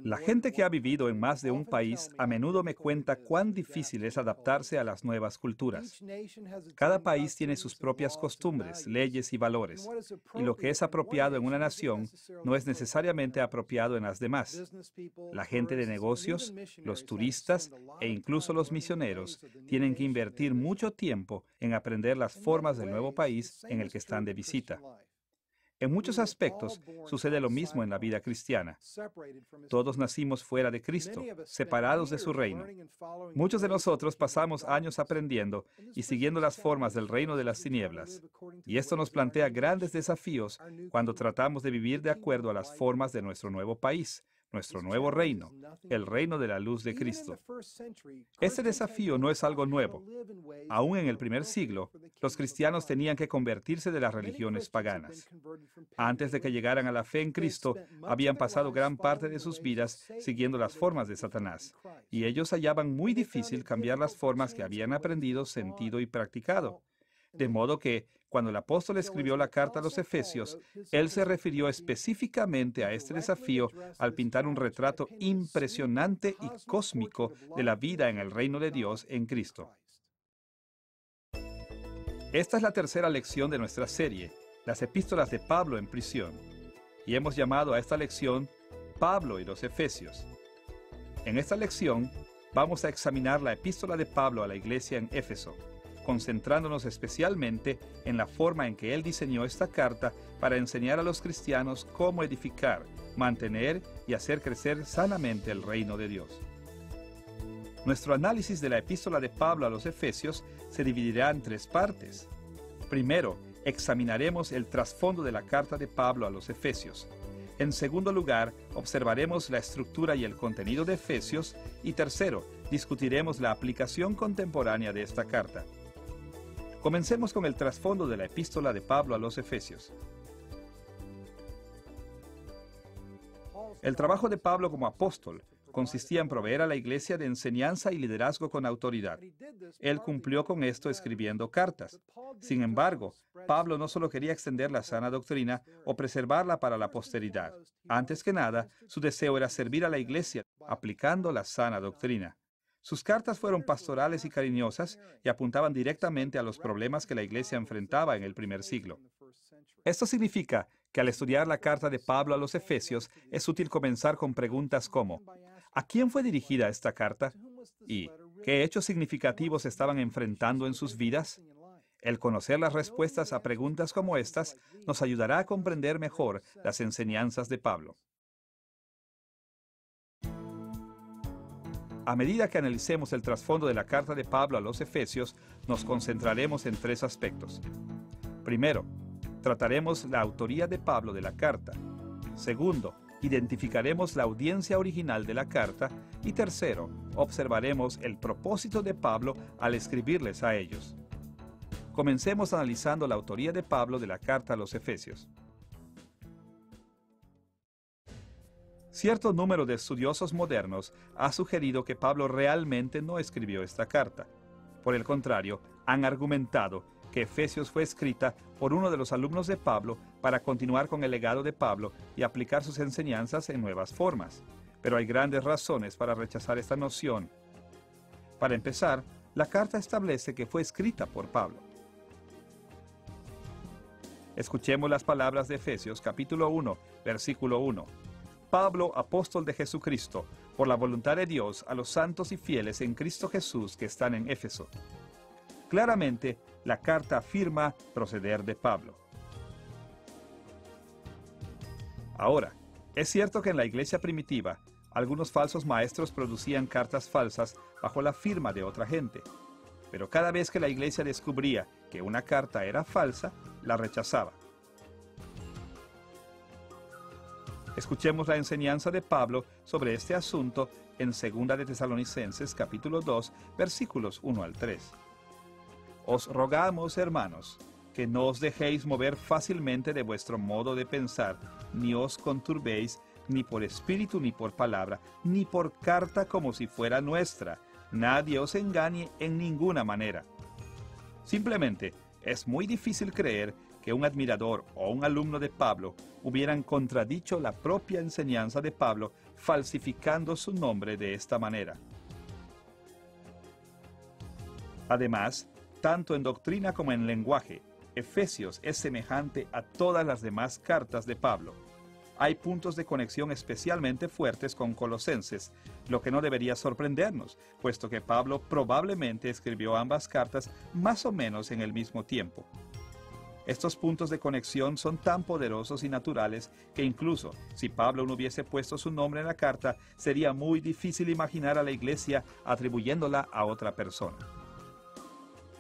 La gente que ha vivido en más de un país a menudo me cuenta cuán difícil es adaptarse a las nuevas culturas. Cada país tiene sus propias costumbres, leyes y valores, y lo que es apropiado en una nación no es necesariamente apropiado en las demás. La gente de negocios, los turistas e incluso los misioneros tienen que invertir mucho tiempo en aprender las formas del nuevo país en el que están de visita. En muchos aspectos sucede lo mismo en la vida cristiana. Todos nacimos fuera de Cristo, separados de su reino. Muchos de nosotros pasamos años aprendiendo y siguiendo las formas del reino de las tinieblas. Y esto nos plantea grandes desafíos cuando tratamos de vivir de acuerdo a las formas de nuestro nuevo país, nuestro nuevo reino, el reino de la luz de Cristo. Este desafío no es algo nuevo. Aún en el primer siglo, los cristianos tenían que convertirse de las religiones paganas. Antes de que llegaran a la fe en Cristo, habían pasado gran parte de sus vidas siguiendo las formas de Satanás, y ellos hallaban muy difícil cambiar las formas que habían aprendido, sentido y practicado. De modo que, cuando el apóstol escribió la carta a los Efesios, él se refirió específicamente a este desafío al pintar un retrato impresionante y cósmico de la vida en el reino de Dios en Cristo. Esta es la tercera lección de nuestra serie, las epístolas de Pablo en prisión, y hemos llamado a esta lección Pablo y los Efesios. En esta lección vamos a examinar la epístola de Pablo a la iglesia en Éfeso, concentrándonos especialmente en la forma en que él diseñó esta carta para enseñar a los cristianos cómo edificar, mantener y hacer crecer sanamente el reino de Dios. Nuestro análisis de la epístola de Pablo a los Efesios se dividirá en tres partes. Primero, examinaremos el trasfondo de la carta de Pablo a los Efesios. En segundo lugar, observaremos la estructura y el contenido de Efesios. Y tercero, discutiremos la aplicación contemporánea de esta carta. Comencemos con el trasfondo de la epístola de Pablo a los Efesios. El trabajo de Pablo como apóstol consistía en proveer a la iglesia de enseñanza y liderazgo con autoridad. Él cumplió con esto escribiendo cartas. Sin embargo, Pablo no solo quería extender la sana doctrina o preservarla para la posteridad. Antes que nada, su deseo era servir a la iglesia aplicando la sana doctrina. Sus cartas fueron pastorales y cariñosas y apuntaban directamente a los problemas que la iglesia enfrentaba en el primer siglo. Esto significa que al estudiar la carta de Pablo a los Efesios es útil comenzar con preguntas como: ¿a quién fue dirigida esta carta? ¿Y qué hechos significativos estaban enfrentando en sus vidas? El conocer las respuestas a preguntas como estas nos ayudará a comprender mejor las enseñanzas de Pablo. A medida que analicemos el trasfondo de la carta de Pablo a los Efesios, nos concentraremos en tres aspectos. Primero, trataremos la autoría de Pablo de la carta. Segundo, identificaremos la audiencia original de la carta. Y tercero, observaremos el propósito de Pablo al escribirles a ellos. Comencemos analizando la autoría de Pablo de la carta a los Efesios. Cierto número de estudiosos modernos ha sugerido que Pablo realmente no escribió esta carta. Por el contrario, han argumentado que Efesios fue escrita por uno de los alumnos de Pablo para continuar con el legado de Pablo y aplicar sus enseñanzas en nuevas formas. Pero hay grandes razones para rechazar esta noción. Para empezar, la carta establece que fue escrita por Pablo. Escuchemos las palabras de Efesios capítulo 1, versículo 1. Pablo, apóstol de Jesucristo, por la voluntad de Dios, a los santos y fieles en Cristo Jesús que están en Éfeso. Claramente, la carta afirma proceder de Pablo. Ahora, es cierto que en la iglesia primitiva, algunos falsos maestros producían cartas falsas bajo la firma de otra gente. Pero cada vez que la iglesia descubría que una carta era falsa, la rechazaba. Escuchemos la enseñanza de Pablo sobre este asunto en 2 de Tesalonicenses capítulo 2, versículos 1 al 3. Os rogamos, hermanos, que no os dejéis mover fácilmente de vuestro modo de pensar, ni os conturbéis, ni por espíritu, ni por palabra, ni por carta como si fuera nuestra. Nadie os engañe en ninguna manera. Simplemente, es muy difícil creer que un admirador o un alumno de Pablo hubieran contradicho la propia enseñanza de Pablo, falsificando su nombre de esta manera. Además, tanto en doctrina como en lenguaje, Efesios es semejante a todas las demás cartas de Pablo. Hay puntos de conexión especialmente fuertes con Colosenses, lo que no debería sorprendernos, puesto que Pablo probablemente escribió ambas cartas más o menos en el mismo tiempo. Estos puntos de conexión son tan poderosos y naturales que incluso si Pablo no hubiese puesto su nombre en la carta, sería muy difícil imaginar a la iglesia atribuyéndola a otra persona.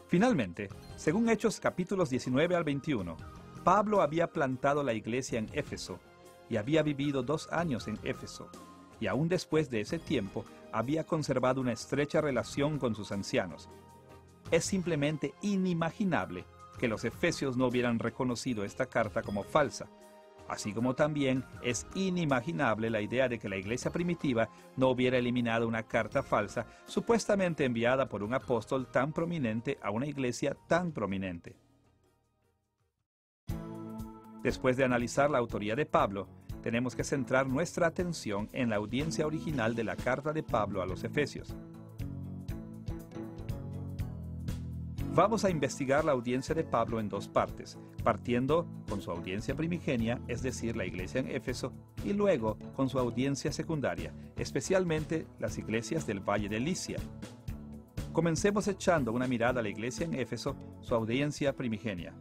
Finalmente, según Hechos capítulos 19 al 21, Pablo había plantado la iglesia en Éfeso y había vivido 2 años en Éfeso, y aún después de ese tiempo había conservado una estrecha relación con sus ancianos. Es simplemente inimaginable que los efesios no hubieran reconocido esta carta como falsa, así como también es inimaginable la idea de que la iglesia primitiva no hubiera eliminado una carta falsa supuestamente enviada por un apóstol tan prominente a una iglesia tan prominente. Después de analizar la autoría de Pablo, tenemos que centrar nuestra atención en la audiencia original de la carta de Pablo a los Efesios. Vamos a investigar la audiencia de Pablo en 2 partes, partiendo con su audiencia primigenia, es decir, la iglesia en Éfeso, y luego con su audiencia secundaria, especialmente las iglesias del Valle de Licia. Comencemos echando una mirada a la iglesia en Éfeso, su audiencia primigenia.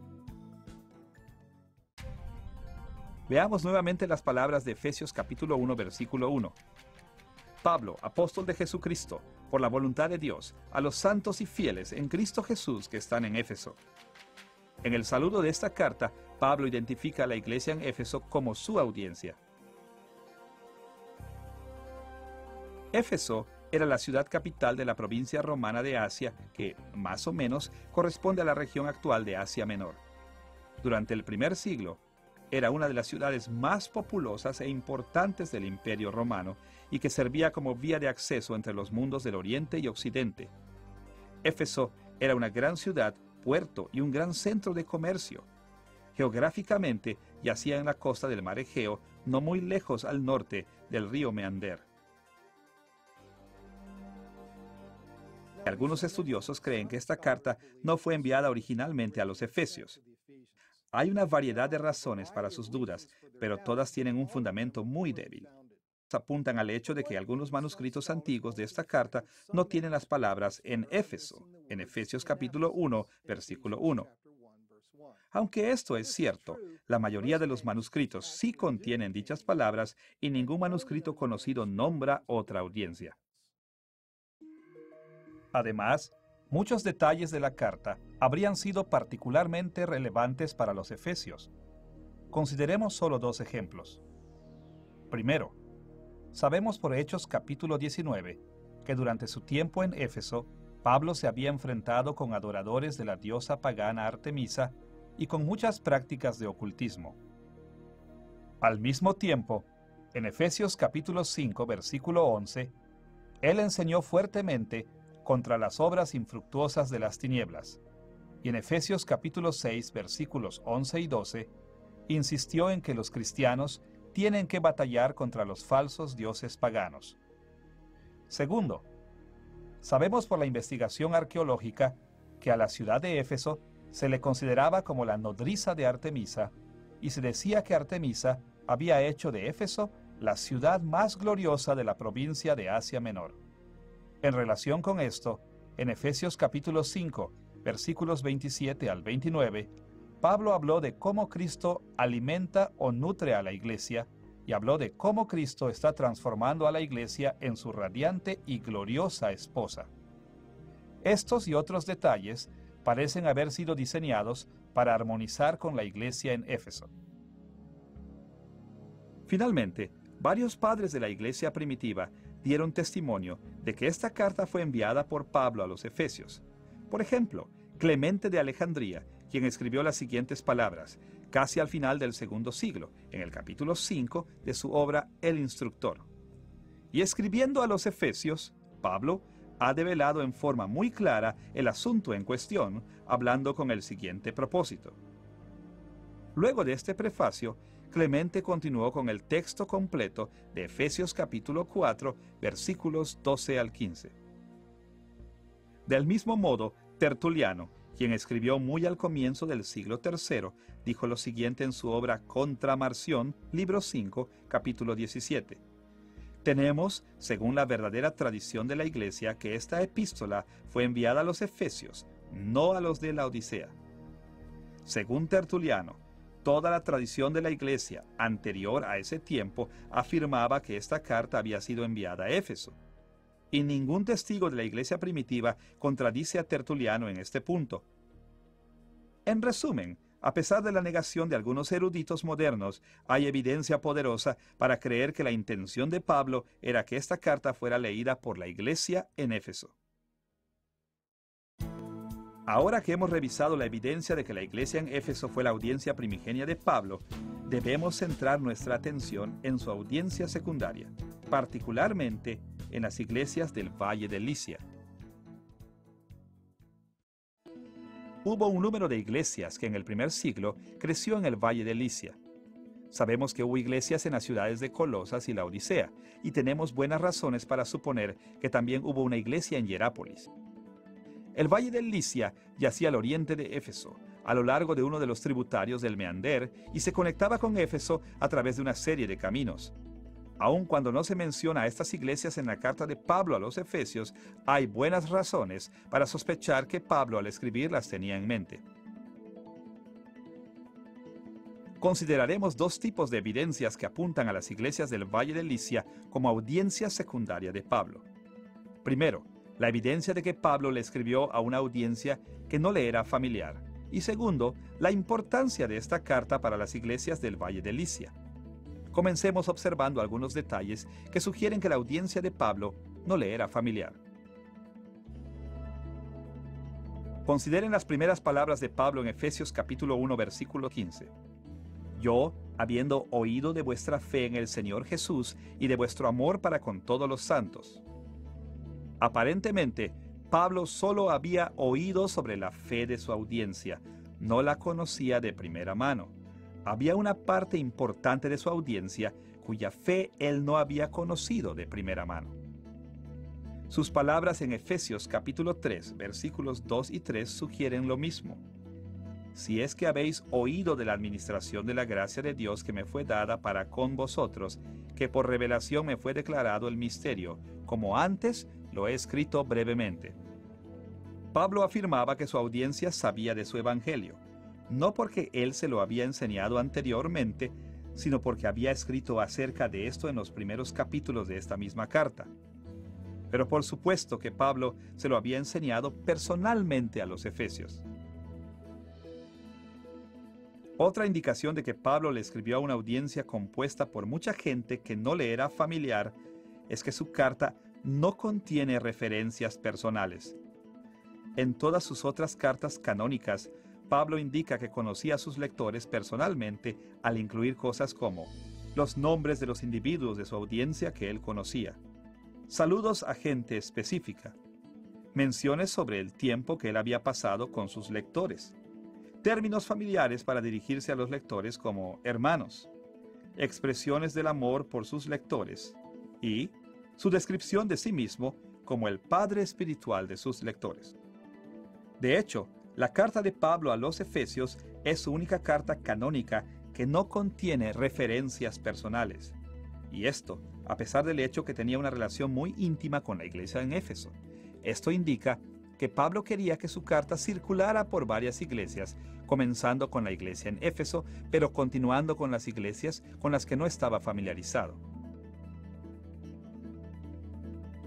Veamos nuevamente las palabras de Efesios capítulo 1, versículo 1. Pablo, apóstol de Jesucristo, por la voluntad de Dios, a los santos y fieles en Cristo Jesús que están en Éfeso. En el saludo de esta carta, Pablo identifica a la iglesia en Éfeso como su audiencia. Éfeso era la ciudad capital de la provincia romana de Asia, que, más o menos, corresponde a la región actual de Asia Menor. Durante el primer siglo, era una de las ciudades más populosas e importantes del Imperio Romano y que servía como vía de acceso entre los mundos del Oriente y Occidente. Éfeso era una gran ciudad, puerto y un gran centro de comercio. Geográficamente yacía en la costa del mar Egeo, no muy lejos al norte del río Meander. Algunos estudiosos creen que esta carta no fue enviada originalmente a los efesios. Hay una variedad de razones para sus dudas, pero todas tienen un fundamento muy débil. Apuntan al hecho de que algunos manuscritos antiguos de esta carta no tienen las palabras en Éfeso, en Efesios capítulo 1, versículo 1. Aunque esto es cierto, la mayoría de los manuscritos sí contienen dichas palabras y ningún manuscrito conocido nombra otra audiencia. Además, muchos detalles de la carta habrían sido particularmente relevantes para los efesios. Consideremos solo 2 ejemplos. Primero, sabemos por Hechos capítulo 19 que durante su tiempo en Éfeso, Pablo se había enfrentado con adoradores de la diosa pagana Artemisa y con muchas prácticas de ocultismo. Al mismo tiempo, en Efesios capítulo 5 versículo 11, él enseñó fuertemente contra las obras infructuosas de las tinieblas, y en Efesios capítulo 6 versículos 11 y 12, insistió en que los cristianos tienen que batallar contra los falsos dioses paganos. Segundo, sabemos por la investigación arqueológica que a la ciudad de Éfeso se le consideraba como la nodriza de Artemisa, y se decía que Artemisa había hecho de Éfeso la ciudad más gloriosa de la provincia de Asia Menor. En relación con esto, en Efesios capítulo 5, versículos 27 al 29, Pablo habló de cómo Cristo alimenta o nutre a la iglesia y habló de cómo Cristo está transformando a la iglesia en su radiante y gloriosa esposa. Estos y otros detalles parecen haber sido diseñados para armonizar con la iglesia en Éfeso. Finalmente, varios padres de la iglesia primitiva dieron testimonio de que esta carta fue enviada por Pablo a los efesios. Por ejemplo, Clemente de Alejandría, quien escribió las siguientes palabras, casi al final del segundo siglo, en el capítulo 5 de su obra El Instructor. Y escribiendo a los efesios, Pablo ha develado en forma muy clara el asunto en cuestión, hablando con el siguiente propósito. Luego de este prefacio, Clemente continuó con el texto completo de Efesios capítulo 4, versículos 12 al 15. Del mismo modo, Tertuliano, quien escribió muy al comienzo del siglo III, dijo lo siguiente en su obra Contra Marción, libro 5, capítulo 17. Tenemos, según la verdadera tradición de la Iglesia, que esta epístola fue enviada a los Efesios, no a los de la Odisea. Según Tertuliano, toda la tradición de la Iglesia anterior a ese tiempo afirmaba que esta carta había sido enviada a Éfeso. Y ningún testigo de la Iglesia primitiva contradice a Tertuliano en este punto. En resumen, a pesar de la negación de algunos eruditos modernos, hay evidencia poderosa para creer que la intención de Pablo era que esta carta fuera leída por la Iglesia en Éfeso. Ahora que hemos revisado la evidencia de que la iglesia en Éfeso fue la audiencia primigenia de Pablo, debemos centrar nuestra atención en su audiencia secundaria, particularmente en las iglesias del Valle de Licia. Hubo un número de iglesias que en el primer siglo creció en el Valle de Licia. Sabemos que hubo iglesias en las ciudades de Colosas y Laodicea, y tenemos buenas razones para suponer que también hubo una iglesia en Hierápolis. El Valle de Licia yacía al oriente de Éfeso, a lo largo de uno de los tributarios del Meander, y se conectaba con Éfeso a través de una serie de caminos. Aun cuando no se menciona a estas iglesias en la carta de Pablo a los Efesios, hay buenas razones para sospechar que Pablo al escribir las tenía en mente. Consideraremos dos tipos de evidencias que apuntan a las iglesias del Valle de Licia como audiencia secundaria de Pablo. Primero, la evidencia de que Pablo le escribió a una audiencia que no le era familiar. Y segundo, la importancia de esta carta para las iglesias del Valle de Licia. Comencemos observando algunos detalles que sugieren que la audiencia de Pablo no le era familiar. Consideren las primeras palabras de Pablo en Efesios capítulo 1, versículo 15. Yo, habiendo oído de vuestra fe en el Señor Jesús y de vuestro amor para con todos los santos. Aparentemente, Pablo solo había oído sobre la fe de su audiencia, no la conocía de primera mano. Había una parte importante de su audiencia cuya fe él no había conocido de primera mano. Sus palabras en Efesios capítulo 3, versículos 2 y 3 sugieren lo mismo. Si es que habéis oído de la administración de la gracia de Dios que me fue dada para con vosotros, que por revelación me fue declarado el misterio, como antes lo he escrito brevemente. Pablo afirmaba que su audiencia sabía de su evangelio, no porque él se lo había enseñado anteriormente, sino porque había escrito acerca de esto en los primeros capítulos de esta misma carta. Pero por supuesto que Pablo se lo había enseñado personalmente a los efesios. Otra indicación de que Pablo le escribió a una audiencia compuesta por mucha gente que no le era familiar es que su carta no contiene referencias personales. En todas sus otras cartas canónicas, Pablo indica que conocía a sus lectores personalmente al incluir cosas como los nombres de los individuos de su audiencia que él conocía, saludos a gente específica, menciones sobre el tiempo que él había pasado con sus lectores, términos familiares para dirigirse a los lectores como hermanos, expresiones del amor por sus lectores y su descripción de sí mismo como el padre espiritual de sus lectores. De hecho, la carta de Pablo a los Efesios es su única carta canónica que no contiene referencias personales. Y esto, a pesar del hecho que tenía una relación muy íntima con la iglesia en Éfeso. Esto indica que Pablo quería que su carta circulara por varias iglesias, comenzando con la iglesia en Éfeso, pero continuando con las iglesias con las que no estaba familiarizado.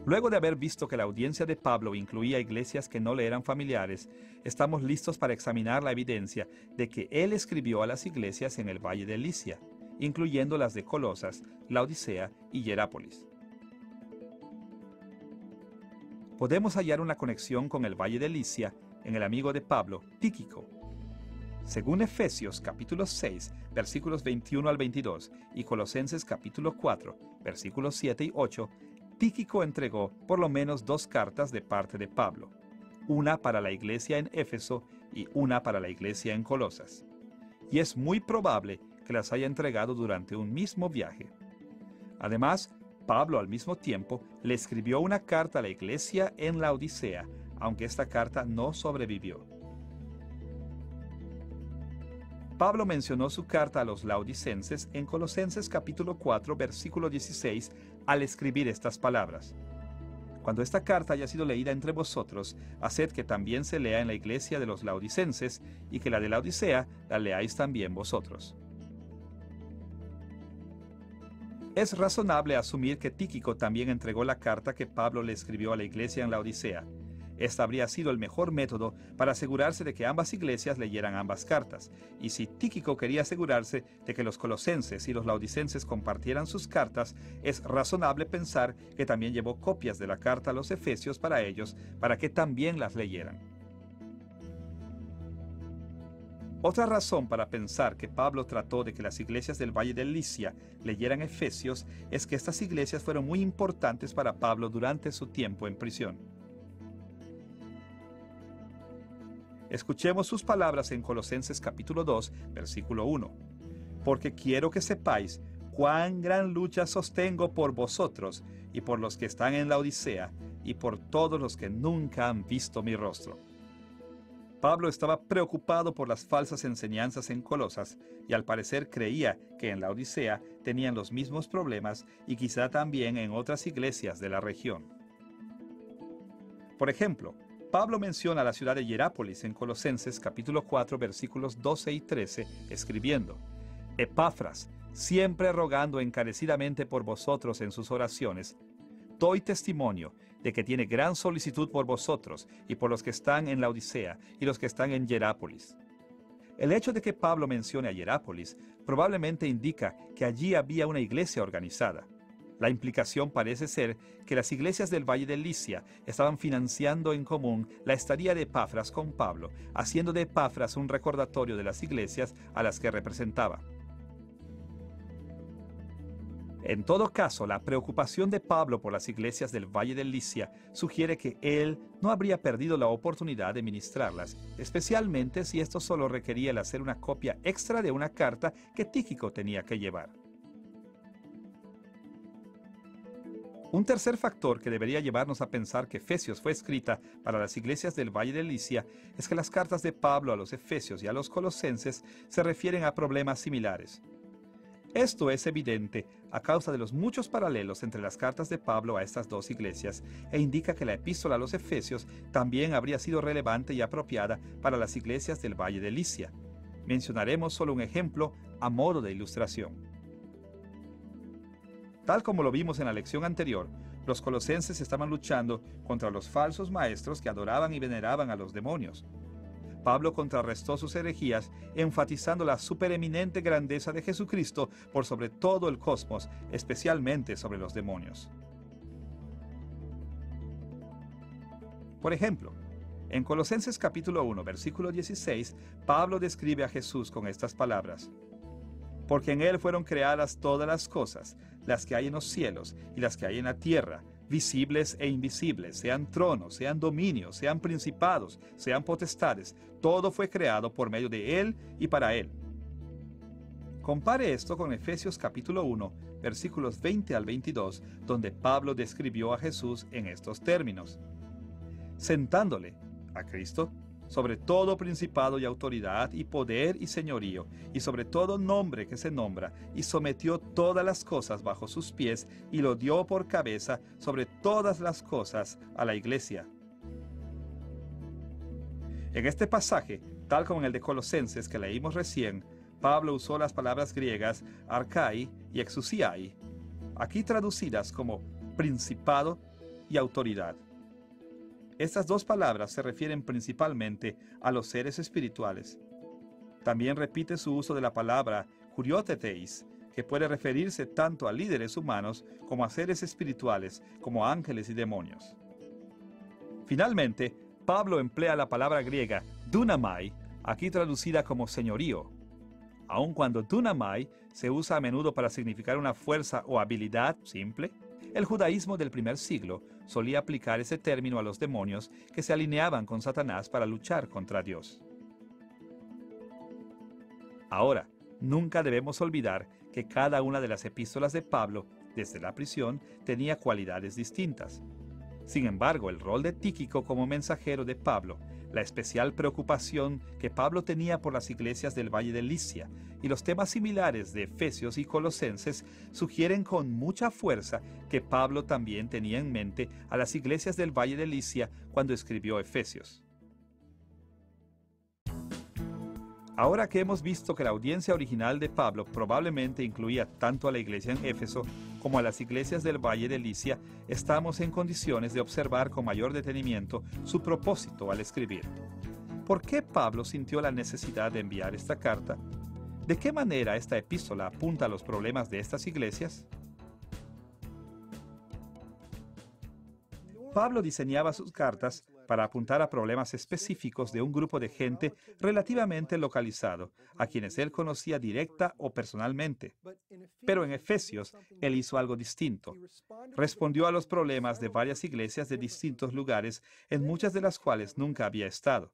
Luego de haber visto que la audiencia de Pablo incluía iglesias que no le eran familiares, estamos listos para examinar la evidencia de que él escribió a las iglesias en el Valle de Licia, incluyendo las de Colosas, Laodicea y Hierápolis. Podemos hallar una conexión con el Valle de Licia en el amigo de Pablo, Tíquico. Según Efesios capítulo 6, versículos 21 al 22 y Colosenses capítulo 4, versículos 7 y 8, Tíquico entregó por lo menos 2 cartas de parte de Pablo, una para la iglesia en Éfeso y una para la iglesia en Colosas. y es muy probable que las haya entregado durante un mismo viaje. Además, Pablo al mismo tiempo le escribió una carta a la iglesia en la Odisea, aunque esta carta no sobrevivió. Pablo mencionó su carta a los laodicenses en Colosenses capítulo 4, versículo 16, al escribir estas palabras. Cuando esta carta haya sido leída entre vosotros, haced que también se lea en la iglesia de los laodicenses, y que la de la Odisea la leáis también vosotros. Es razonable asumir que Tíquico también entregó la carta que Pablo le escribió a la iglesia en la Odisea. Este habría sido el mejor método para asegurarse de que ambas iglesias leyeran ambas cartas, y si Tíquico quería asegurarse de que los colosenses y los laodicenses compartieran sus cartas, es razonable pensar que también llevó copias de la carta a los efesios para ellos, para que también las leyeran. Otra razón para pensar que Pablo trató de que las iglesias del Valle de Licia leyeran Efesios es que estas iglesias fueron muy importantes para Pablo durante su tiempo en prisión. Escuchemos sus palabras en Colosenses capítulo 2, versículo 1. Porque quiero que sepáis cuán gran lucha sostengo por vosotros y por los que están en la Odisea y por todos los que nunca han visto mi rostro. Pablo estaba preocupado por las falsas enseñanzas en Colosas y al parecer creía que en la Odisea tenían los mismos problemas y quizá también en otras iglesias de la región. Por ejemplo, Pablo menciona la ciudad de Hierápolis en Colosenses capítulo 4 versículos 12 y 13, escribiendo: Epafras, siempre rogando encarecidamente por vosotros en sus oraciones, doy testimonio de que tiene gran solicitud por vosotros y por los que están en la Odisea y los que están en Hierápolis. El hecho de que Pablo mencione a Hierápolis probablemente indica que allí había una iglesia organizada. La implicación parece ser que las iglesias del Valle de Licia estaban financiando en común la estadía de Epafras con Pablo, haciendo de Epafras un recordatorio de las iglesias a las que representaba. En todo caso, la preocupación de Pablo por las iglesias del Valle de Licia sugiere que él no habría perdido la oportunidad de ministrarlas, especialmente si esto solo requería el hacer una copia extra de una carta que Tíquico tenía que llevar. Un tercer factor que debería llevarnos a pensar que Efesios fue escrita para las iglesias del Valle de Licia es que las cartas de Pablo a los Efesios y a los Colosenses se refieren a problemas similares. Esto es evidente a causa de los muchos paralelos entre las cartas de Pablo a estas dos iglesias e indica que la epístola a los Efesios también habría sido relevante y apropiada para las iglesias del Valle de Licia. Mencionaremos solo un ejemplo a modo de ilustración. Tal como lo vimos en la lección anterior, los colosenses estaban luchando contra los falsos maestros que adoraban y veneraban a los demonios. Pablo contrarrestó sus herejías, enfatizando la supereminente grandeza de Jesucristo por sobre todo el cosmos, especialmente sobre los demonios. Por ejemplo, en Colosenses capítulo 1, versículo 16, Pablo describe a Jesús con estas palabras: Porque en Él fueron creadas todas las cosas, las que hay en los cielos y las que hay en la tierra, visibles e invisibles, sean tronos, sean dominios, sean principados, sean potestades, todo fue creado por medio de Él y para Él. Compare esto con Efesios capítulo 1, versículos 20 al 22, donde Pablo describió a Jesús en estos términos: sentándole, a Cristo, sobre todo principado y autoridad y poder y señorío, y sobre todo nombre que se nombra, y sometió todas las cosas bajo sus pies, y lo dio por cabeza sobre todas las cosas a la iglesia. En este pasaje, tal como en el de Colosenses que leímos recién, Pablo usó las palabras griegas arkai y exousiai, aquí traducidas como principado y autoridad. Estas dos palabras se refieren principalmente a los seres espirituales. También repite su uso de la palabra kurioteteis, que puede referirse tanto a líderes humanos como a seres espirituales, como ángeles y demonios. Finalmente, Pablo emplea la palabra griega dunamai, aquí traducida como señorío. Aun cuando dunamai se usa a menudo para significar una fuerza o habilidad simple, el judaísmo del primer siglo solía aplicar ese término a los demonios que se alineaban con Satanás para luchar contra Dios. Ahora, nunca debemos olvidar que cada una de las epístolas de Pablo, desde la prisión, tenía cualidades distintas. Sin embargo, el rol de Tíquico como mensajero de Pablo, la especial preocupación que Pablo tenía por las iglesias del Valle de Licia y los temas similares de Efesios y Colosenses sugieren con mucha fuerza que Pablo también tenía en mente a las iglesias del Valle de Licia cuando escribió Efesios. Ahora que hemos visto que la audiencia original de Pablo probablemente incluía tanto a la iglesia en Éfeso como a las iglesias del Valle de Licia, estamos en condiciones de observar con mayor detenimiento su propósito al escribir. ¿Por qué Pablo sintió la necesidad de enviar esta carta? ¿De qué manera esta epístola apunta a los problemas de estas iglesias? Pablo diseñaba sus cartas para apuntar a problemas específicos de un grupo de gente relativamente localizado, a quienes él conocía directa o personalmente. Pero en Efesios, él hizo algo distinto. Respondió a los problemas de varias iglesias de distintos lugares, en muchas de las cuales nunca había estado.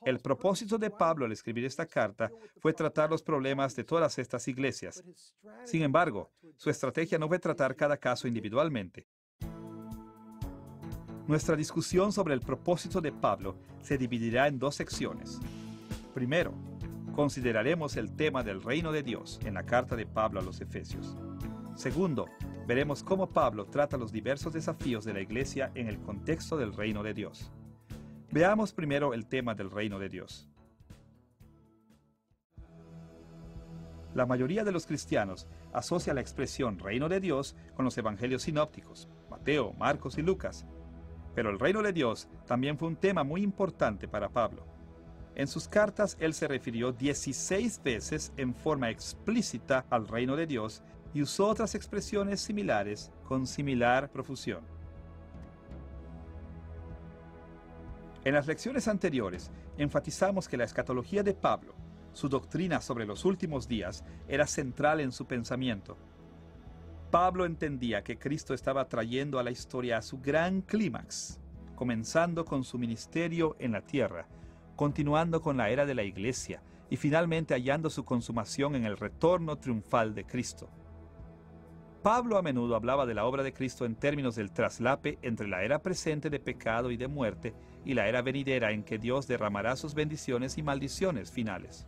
El propósito de Pablo al escribir esta carta fue tratar los problemas de todas estas iglesias. Sin embargo, su estrategia no fue tratar cada caso individualmente. Nuestra discusión sobre el propósito de Pablo se dividirá en dos secciones. Primero, consideraremos el tema del reino de Dios en la carta de Pablo a los Efesios. Segundo, veremos cómo Pablo trata los diversos desafíos de la iglesia en el contexto del reino de Dios. Veamos primero el tema del reino de Dios. La mayoría de los cristianos asocia la expresión reino de Dios con los evangelios sinópticos, Mateo, Marcos y Lucas. Pero el reino de Dios también fue un tema muy importante para Pablo. En sus cartas, él se refirió 16 veces en forma explícita al reino de Dios y usó otras expresiones similares con similar profusión. En las lecciones anteriores, enfatizamos que la escatología de Pablo, su doctrina sobre los últimos días, era central en su pensamiento. Pablo entendía que Cristo estaba trayendo a la historia a su gran clímax, comenzando con su ministerio en la tierra, continuando con la era de la iglesia y finalmente hallando su consumación en el retorno triunfal de Cristo. Pablo a menudo hablaba de la obra de Cristo en términos del traslape entre la era presente de pecado y de muerte y la era venidera en que Dios derramará sus bendiciones y maldiciones finales.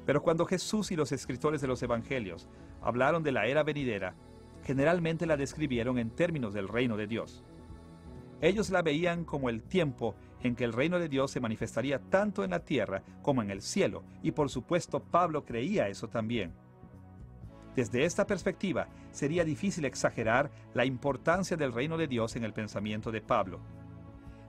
Pero cuando Jesús y los escritores de los evangelios hablaron de la era venidera, generalmente la describieron en términos del reino de Dios. Ellos la veían como el tiempo en que el reino de Dios se manifestaría tanto en la tierra como en el cielo, y por supuesto Pablo creía eso también. Desde esta perspectiva, sería difícil exagerar la importancia del reino de Dios en el pensamiento de Pablo.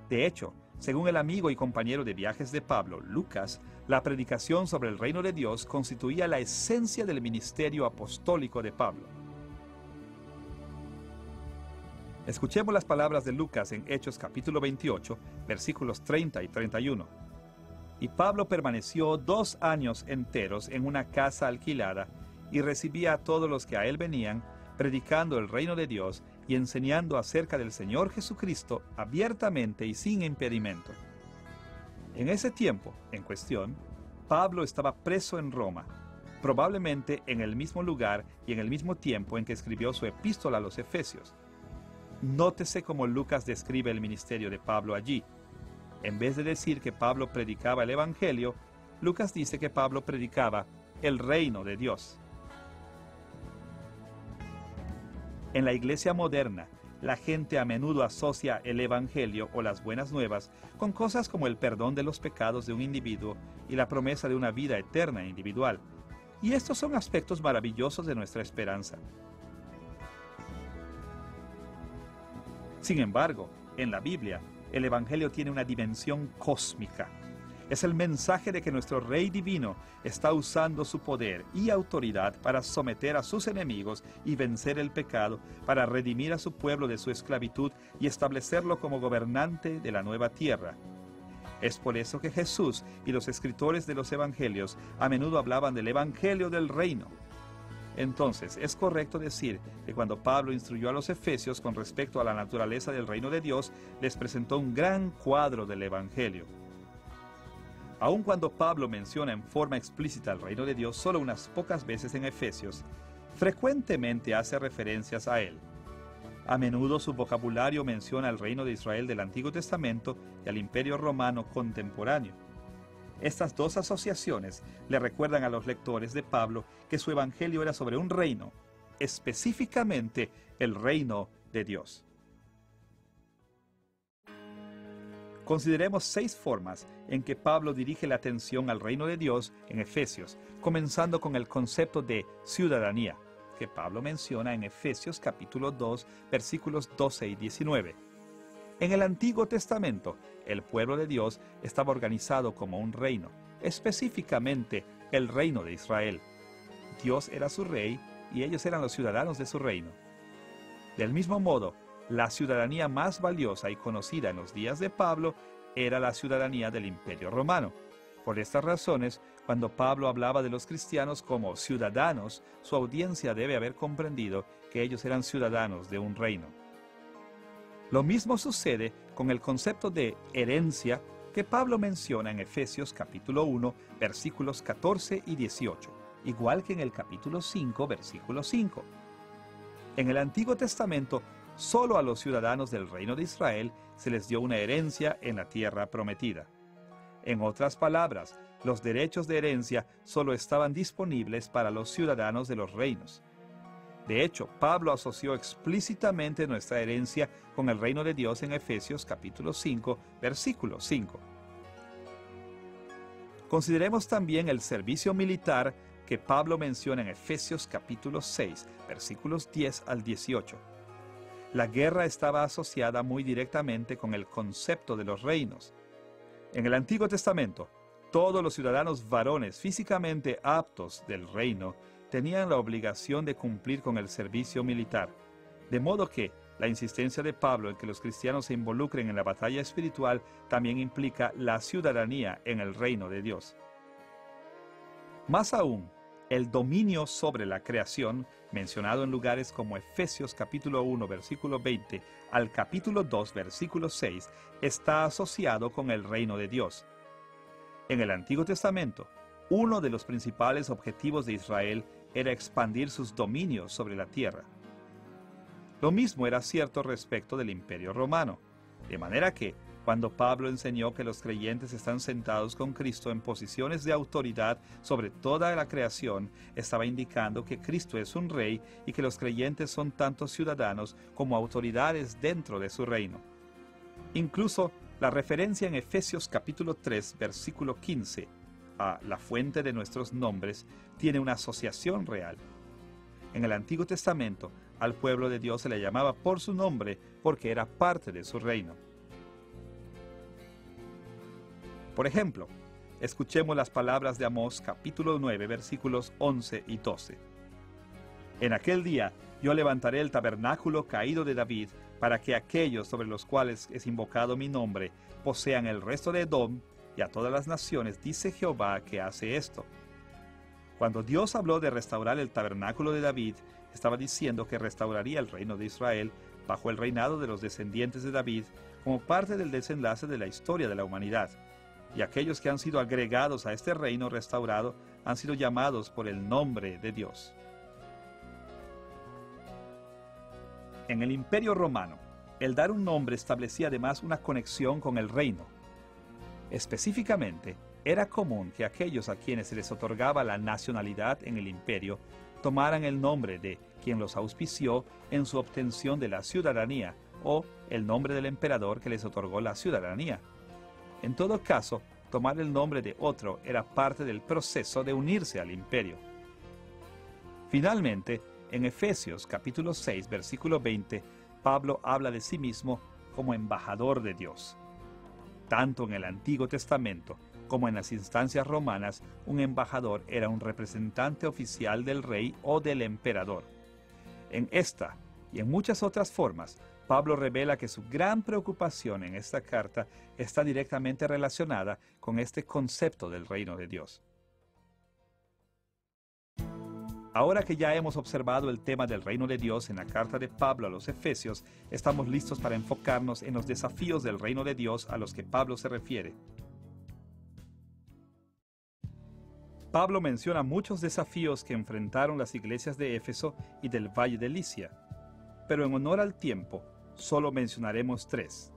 De hecho, según el amigo y compañero de viajes de Pablo, Lucas, la predicación sobre el reino de Dios constituía la esencia del ministerio apostólico de Pablo. Escuchemos las palabras de Lucas en Hechos capítulo 28, versículos 30 y 31. Y Pablo permaneció 2 años enteros en una casa alquilada y recibía a todos los que a él venían, predicando el reino de Dios y enseñando acerca del Señor Jesucristo abiertamente y sin impedimento. En ese tiempo en cuestión, Pablo estaba preso en Roma, probablemente en el mismo lugar y en el mismo tiempo en que escribió su epístola a los Efesios. Nótese cómo Lucas describe el ministerio de Pablo allí. En vez de decir que Pablo predicaba el Evangelio, Lucas dice que Pablo predicaba el reino de Dios. En la iglesia moderna, la gente a menudo asocia el Evangelio o las buenas nuevas con cosas como el perdón de los pecados de un individuo y la promesa de una vida eterna individual. Y estos son aspectos maravillosos de nuestra esperanza. Sin embargo, en la Biblia, el Evangelio tiene una dimensión cósmica. Es el mensaje de que nuestro Rey Divino está usando su poder y autoridad para someter a sus enemigos y vencer el pecado, para redimir a su pueblo de su esclavitud y establecerlo como gobernante de la nueva tierra. Es por eso que Jesús y los escritores de los Evangelios a menudo hablaban del Evangelio del Reino. Entonces, es correcto decir que cuando Pablo instruyó a los efesios con respecto a la naturaleza del reino de Dios, les presentó un gran cuadro del Evangelio. Aun cuando Pablo menciona en forma explícita el reino de Dios solo unas pocas veces en Efesios, frecuentemente hace referencias a él. A menudo su vocabulario menciona el reino de Israel del Antiguo Testamento y al Imperio Romano contemporáneo. Estas dos asociaciones le recuerdan a los lectores de Pablo que su evangelio era sobre un reino, específicamente el reino de Dios. Consideremos 6 formas en que Pablo dirige la atención al reino de Dios en Efesios, comenzando con el concepto de ciudadanía, que Pablo menciona en Efesios capítulo 2, versículos 12 y 19. En el Antiguo Testamento, el pueblo de Dios estaba organizado como un reino, específicamente el reino de Israel. Dios era su rey y ellos eran los ciudadanos de su reino. Del mismo modo, la ciudadanía más valiosa y conocida en los días de Pablo era la ciudadanía del Imperio Romano. Por estas razones, cuando Pablo hablaba de los cristianos como ciudadanos, su audiencia debe haber comprendido que ellos eran ciudadanos de un reino. Lo mismo sucede con el concepto de herencia que Pablo menciona en Efesios capítulo 1, versículos 14 y 18, igual que en el capítulo 5, versículo 5. En el Antiguo Testamento, solo a los ciudadanos del reino de Israel se les dio una herencia en la tierra prometida. En otras palabras, los derechos de herencia solo estaban disponibles para los ciudadanos de los reinos. De hecho, Pablo asoció explícitamente nuestra herencia con el reino de Dios en Efesios capítulo 5, versículo 5. Consideremos también el servicio militar que Pablo menciona en Efesios capítulo 6, versículos 10 al 18. La guerra estaba asociada muy directamente con el concepto de los reinos. En el Antiguo Testamento, todos los ciudadanos varones físicamente aptos del reino tenían la obligación de cumplir con el servicio militar, de modo que la insistencia de Pablo en que los cristianos se involucren en la batalla espiritual también implica la ciudadanía en el reino de Dios. Más aún, el dominio sobre la creación, mencionado en lugares como Efesios capítulo 1, versículo 20, al capítulo 2, versículo 6, está asociado con el reino de Dios. En el Antiguo Testamento, uno de los principales objetivos de Israel era expandir sus dominios sobre la tierra. Lo mismo era cierto respecto del Imperio Romano, de manera que, cuando Pablo enseñó que los creyentes están sentados con Cristo en posiciones de autoridad sobre toda la creación, estaba indicando que Cristo es un rey y que los creyentes son tanto ciudadanos como autoridades dentro de su reino. Incluso la referencia en Efesios capítulo 3, versículo 15, a la fuente de nuestros nombres, tiene una asociación real. En el Antiguo Testamento, al pueblo de Dios se le llamaba por su nombre porque era parte de su reino. Por ejemplo, escuchemos las palabras de Amós capítulo 9, versículos 11 y 12. En aquel día yo levantaré el tabernáculo caído de David, para que aquellos sobre los cuales es invocado mi nombre posean el resto de Edom, y a todas las naciones dice Jehová que hace esto. Cuando Dios habló de restaurar el tabernáculo de David, estaba diciendo que restauraría el reino de Israel bajo el reinado de los descendientes de David como parte del desenlace de la historia de la humanidad. Y aquellos que han sido agregados a este reino restaurado han sido llamados por el nombre de Dios. En el Imperio Romano, el dar un nombre establecía además una conexión con el reino. Específicamente, era común que aquellos a quienes se les otorgaba la nacionalidad en el imperio tomaran el nombre de quien los auspició en su obtención de la ciudadanía o el nombre del emperador que les otorgó la ciudadanía. En todo caso, tomar el nombre de otro era parte del proceso de unirse al imperio. Finalmente, en Efesios capítulo 6, versículo 20, Pablo habla de sí mismo como embajador de Dios. Tanto en el Antiguo Testamento como en las instancias romanas, un embajador era un representante oficial del rey o del emperador. En esta y en muchas otras formas, Pablo revela que su gran preocupación en esta carta está directamente relacionada con este concepto del reino de Dios. Ahora que ya hemos observado el tema del reino de Dios en la carta de Pablo a los Efesios, estamos listos para enfocarnos en los desafíos del reino de Dios a los que Pablo se refiere. Pablo menciona muchos desafíos que enfrentaron las iglesias de Éfeso y del Valle de Licia, pero en honor al tiempo, solo mencionaremos 3: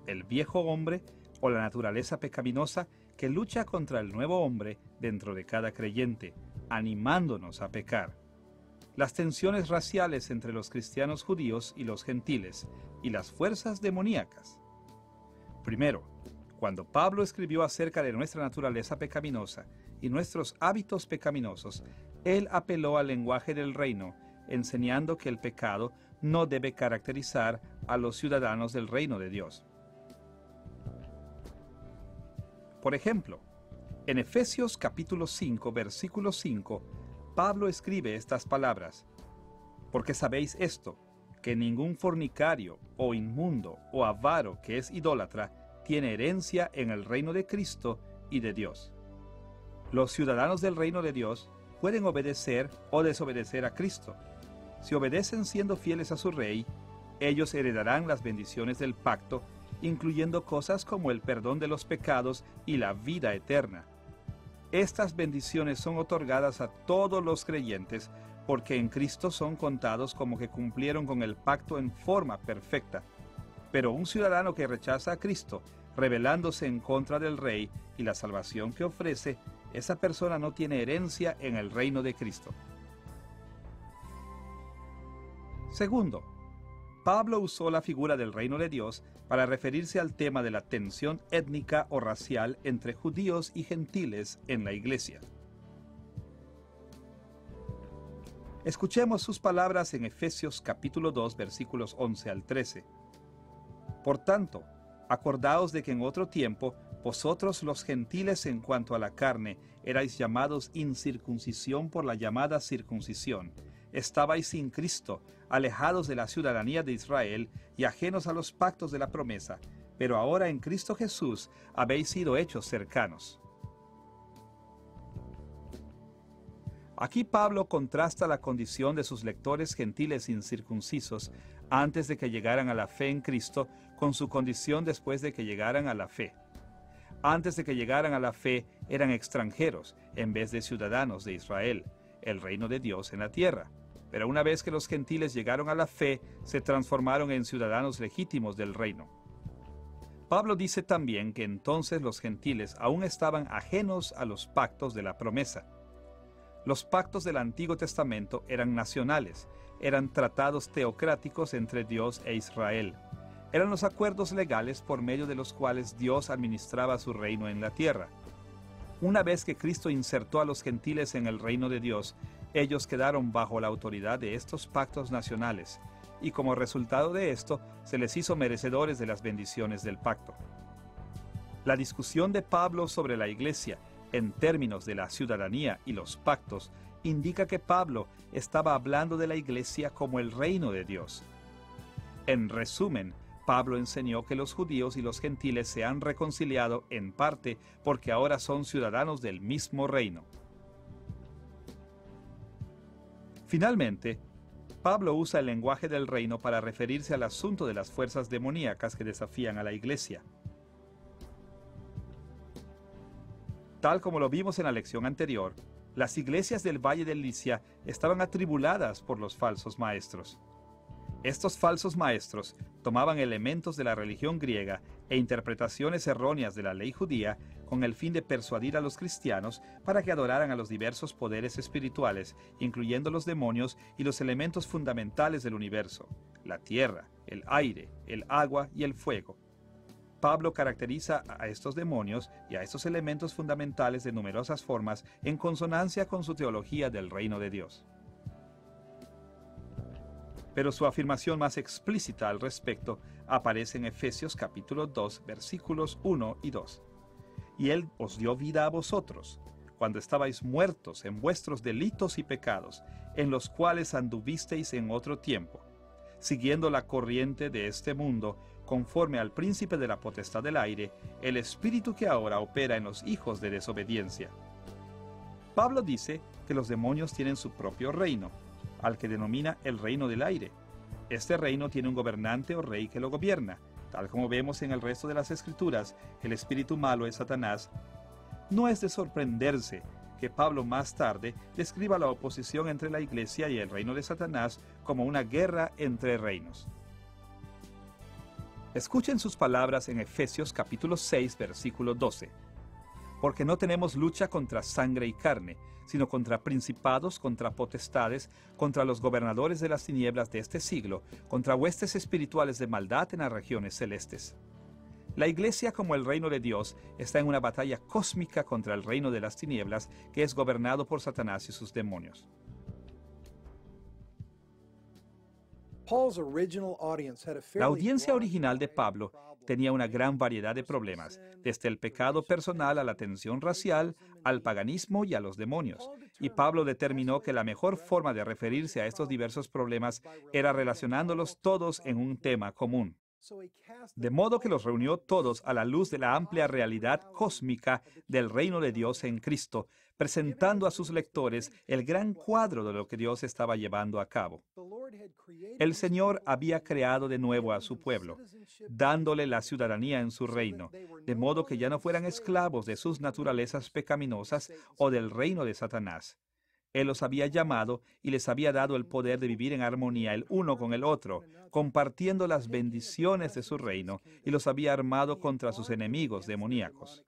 el viejo hombre o la naturaleza pecaminosa que lucha contra el nuevo hombre dentro de cada creyente, animándonos a pecar; las tensiones raciales entre los cristianos judíos y los gentiles, y las fuerzas demoníacas. Primero, cuando Pablo escribió acerca de nuestra naturaleza pecaminosa y nuestros hábitos pecaminosos, él apeló al lenguaje del reino, enseñando que el pecado no debe caracterizar a los ciudadanos del reino de Dios. Por ejemplo, en Efesios capítulo 5, versículo 5, Pablo escribe estas palabras: «Porque sabéis esto, que ningún fornicario, o inmundo, o avaro que es idólatra, tiene herencia en el reino de Cristo y de Dios». Los ciudadanos del reino de Dios pueden obedecer o desobedecer a Cristo. Si obedecen siendo fieles a su Rey, ellos heredarán las bendiciones del pacto, incluyendo cosas como el perdón de los pecados y la vida eterna. Estas bendiciones son otorgadas a todos los creyentes porque en Cristo son contados como que cumplieron con el pacto en forma perfecta. Pero un ciudadano que rechaza a Cristo, rebelándose en contra del Rey y la salvación que ofrece, esa persona no tiene herencia en el reino de Cristo. Segundo, Pablo usó la figura del reino de Dios para referirse al tema de la tensión étnica o racial entre judíos y gentiles en la iglesia. Escuchemos sus palabras en Efesios capítulo 2, versículos 11 al 13. «Por tanto, acordaos de que en otro tiempo vosotros los gentiles en cuanto a la carne erais llamados incircuncisión por la llamada circuncisión. Estabais sin Cristo, alejados de la ciudadanía de Israel y ajenos a los pactos de la promesa, pero ahora en Cristo Jesús habéis sido hechos cercanos». Aquí Pablo contrasta la condición de sus lectores gentiles incircuncisos antes de que llegaran a la fe en Cristo con su condición después de que llegaran a la fe. Antes de que llegaran a la fe eran extranjeros en vez de ciudadanos de Israel, el reino de Dios en la tierra. Pero una vez que los gentiles llegaron a la fe, se transformaron en ciudadanos legítimos del reino. Pablo dice también que entonces los gentiles aún estaban ajenos a los pactos de la promesa. Los pactos del Antiguo Testamento eran nacionales, eran tratados teocráticos entre Dios e Israel. Eran los acuerdos legales por medio de los cuales Dios administraba su reino en la tierra. Una vez que Cristo insertó a los gentiles en el reino de Dios, ellos quedaron bajo la autoridad de estos pactos nacionales, y como resultado de esto, se les hizo merecedores de las bendiciones del pacto. La discusión de Pablo sobre la iglesia, en términos de la ciudadanía y los pactos, indica que Pablo estaba hablando de la iglesia como el reino de Dios. En resumen, Pablo enseñó que los judíos y los gentiles se han reconciliado en parte porque ahora son ciudadanos del mismo reino. Finalmente, Pablo usa el lenguaje del reino para referirse al asunto de las fuerzas demoníacas que desafían a la iglesia. Tal como lo vimos en la lección anterior, las iglesias del Valle de Licia estaban atribuladas por los falsos maestros. Estos falsos maestros tomaban elementos de la religión griega e interpretaciones erróneas de la ley judía con el fin de persuadir a los cristianos para que adoraran a los diversos poderes espirituales, incluyendo los demonios y los elementos fundamentales del universo: la tierra, el aire, el agua y el fuego. Pablo caracteriza a estos demonios y a estos elementos fundamentales de numerosas formas en consonancia con su teología del reino de Dios. Pero su afirmación más explícita al respecto aparece en Efesios capítulo 2, versículos 1 y 2. «Y Él os dio vida a vosotros, cuando estabais muertos en vuestros delitos y pecados, en los cuales anduvisteis en otro tiempo, siguiendo la corriente de este mundo, conforme al príncipe de la potestad del aire, el espíritu que ahora opera en los hijos de desobediencia». Pablo dice que los demonios tienen su propio reino, al que denomina el reino del aire. Este reino tiene un gobernante o rey que lo gobierna. Tal como vemos en el resto de las Escrituras, el espíritu malo es Satanás. No es de sorprenderse que Pablo más tarde describa la oposición entre la Iglesia y el reino de Satanás como una guerra entre reinos. Escuchen sus palabras en Efesios capítulo 6, versículo 12. Porque no tenemos lucha contra sangre y carne, sino contra principados, contra potestades, contra los gobernadores de las tinieblas de este siglo, contra huestes espirituales de maldad en las regiones celestes. La Iglesia, como el reino de Dios, está en una batalla cósmica contra el reino de las tinieblas, que es gobernado por Satanás y sus demonios. La audiencia original de Pablo tenía una gran variedad de problemas, desde el pecado personal a la tensión racial, al paganismo y a los demonios. Y Pablo determinó que la mejor forma de referirse a estos diversos problemas era relacionándolos todos en un tema común. De modo que los reunió todos a la luz de la amplia realidad cósmica del reino de Dios en Cristo, presentando a sus lectores el gran cuadro de lo que Dios estaba llevando a cabo. El Señor había creado de nuevo a su pueblo, dándole la ciudadanía en su reino, de modo que ya no fueran esclavos de sus naturalezas pecaminosas o del reino de Satanás. Él los había llamado y les había dado el poder de vivir en armonía el uno con el otro, compartiendo las bendiciones de su reino, y los había armado contra sus enemigos demoníacos.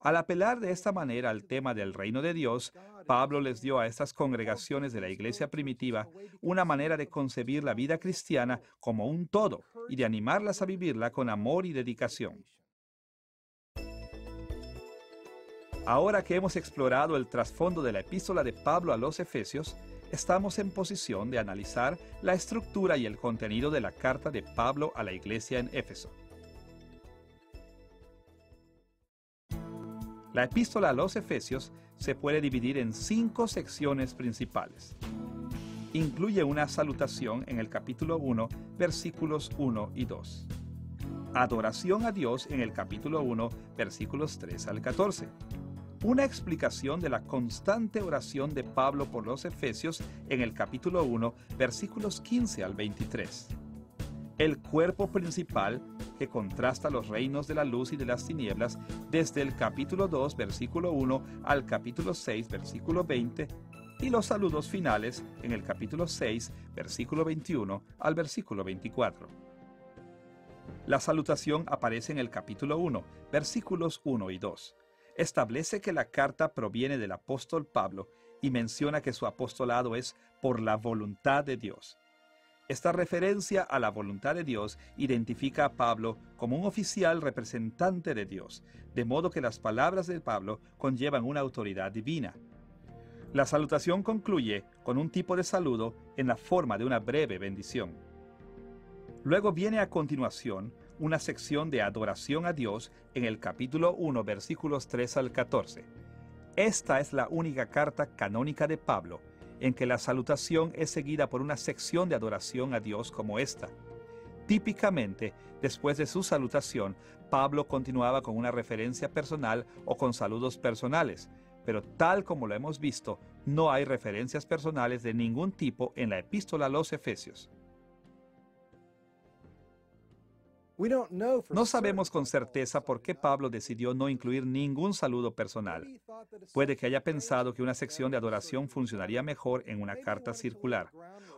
Al apelar de esta manera al tema del reino de Dios, Pablo les dio a estas congregaciones de la iglesia primitiva una manera de concebir la vida cristiana como un todo y de animarlas a vivirla con amor y dedicación. Ahora que hemos explorado el trasfondo de la epístola de Pablo a los Efesios, estamos en posición de analizar la estructura y el contenido de la carta de Pablo a la iglesia en Éfeso. La epístola a los Efesios se puede dividir en 5 secciones principales. Incluye una salutación en el capítulo 1, versículos 1 y 2. Adoración a Dios en el capítulo 1, versículos 3 al 14. Una explicación de la constante oración de Pablo por los Efesios en el capítulo 1, versículos 15 al 23. El cuerpo principal que contrasta los reinos de la luz y de las tinieblas desde el capítulo 2, versículo 1 al capítulo 6, versículo 20, y los saludos finales en el capítulo 6, versículo 21 al versículo 24. La salutación aparece en el capítulo 1, versículos 1 y 2. Establece que la carta proviene del apóstol Pablo y menciona que su apostolado es por la voluntad de Dios. Esta referencia a la voluntad de Dios identifica a Pablo como un oficial representante de Dios, de modo que las palabras de Pablo conllevan una autoridad divina. La salutación concluye con un tipo de saludo en la forma de una breve bendición. Luego viene a continuación una sección de adoración a Dios en el capítulo 1, versículos 3 al 14. Esta es la única carta canónica de Pablo en que la salutación es seguida por una sección de adoración a Dios como esta. Típicamente, después de su salutación, Pablo continuaba con una referencia personal o con saludos personales, pero tal como lo hemos visto, no hay referencias personales de ningún tipo en la epístola a los Efesios. No sabemos con certeza por qué Pablo decidió no incluir ningún saludo personal. Puede que haya pensado que una sección de adoración funcionaría mejor en una carta circular,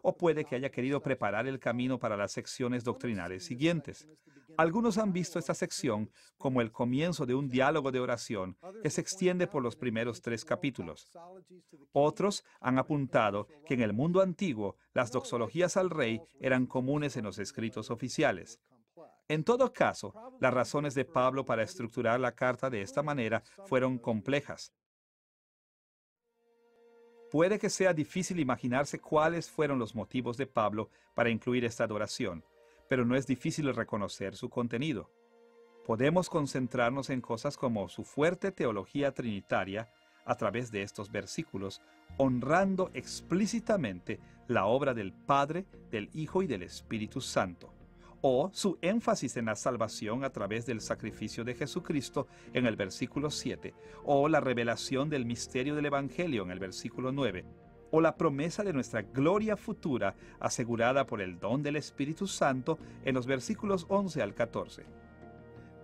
o puede que haya querido preparar el camino para las secciones doctrinales siguientes. Algunos han visto esta sección como el comienzo de un diálogo de oración que se extiende por los primeros 3 capítulos. Otros han apuntado que en el mundo antiguo las doxologías al rey eran comunes en los escritos oficiales. En todo caso, las razones de Pablo para estructurar la carta de esta manera fueron complejas. Puede que sea difícil imaginarse cuáles fueron los motivos de Pablo para incluir esta adoración, pero no es difícil reconocer su contenido. Podemos concentrarnos en cosas como su fuerte teología trinitaria a través de estos versículos, honrando explícitamente la obra del Padre, del Hijo y del Espíritu Santo, o su énfasis en la salvación a través del sacrificio de Jesucristo en el versículo 7, o la revelación del misterio del Evangelio en el versículo 9, o la promesa de nuestra gloria futura asegurada por el don del Espíritu Santo en los versículos 11 al 14.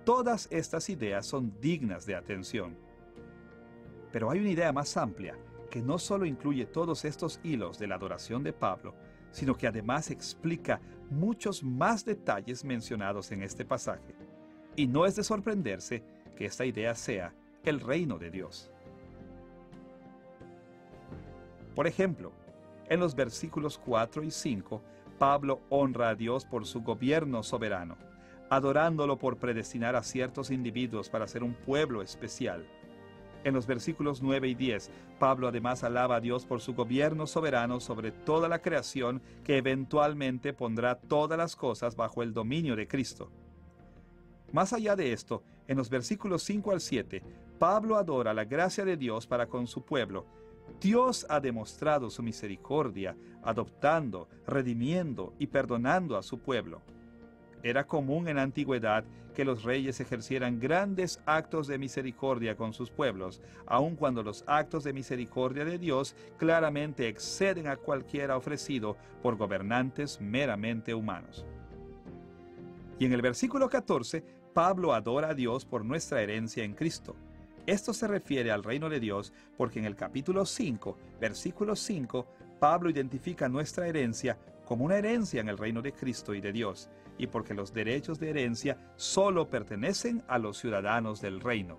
Todas estas ideas son dignas de atención. Pero hay una idea más amplia, que no solo incluye todos estos hilos de la adoración de Pablo, sino que además explica muchos más detalles mencionados en este pasaje. Y no es de sorprenderse que esta idea sea el reino de Dios. Por ejemplo, en los versículos 4 y 5, Pablo honra a Dios por su gobierno soberano, adorándolo por predestinar a ciertos individuos para ser un pueblo especial. En los versículos 9 y 10, Pablo además alaba a Dios por su gobierno soberano sobre toda la creación que eventualmente pondrá todas las cosas bajo el dominio de Cristo. Más allá de esto, en los versículos 5 al 7, Pablo adora la gracia de Dios para con su pueblo. Dios ha demostrado su misericordia, adoptando, redimiendo y perdonando a su pueblo. Era común en la antigüedad que los reyes ejercieran grandes actos de misericordia con sus pueblos, aun cuando los actos de misericordia de Dios claramente exceden a cualquiera ofrecido por gobernantes meramente humanos. Y en el versículo 14, Pablo adora a Dios por nuestra herencia en Cristo. Esto se refiere al reino de Dios porque en el capítulo 5, versículo 5, Pablo identifica nuestra herencia como una herencia en el reino de Cristo y de Dios, y porque los derechos de herencia solo pertenecen a los ciudadanos del reino.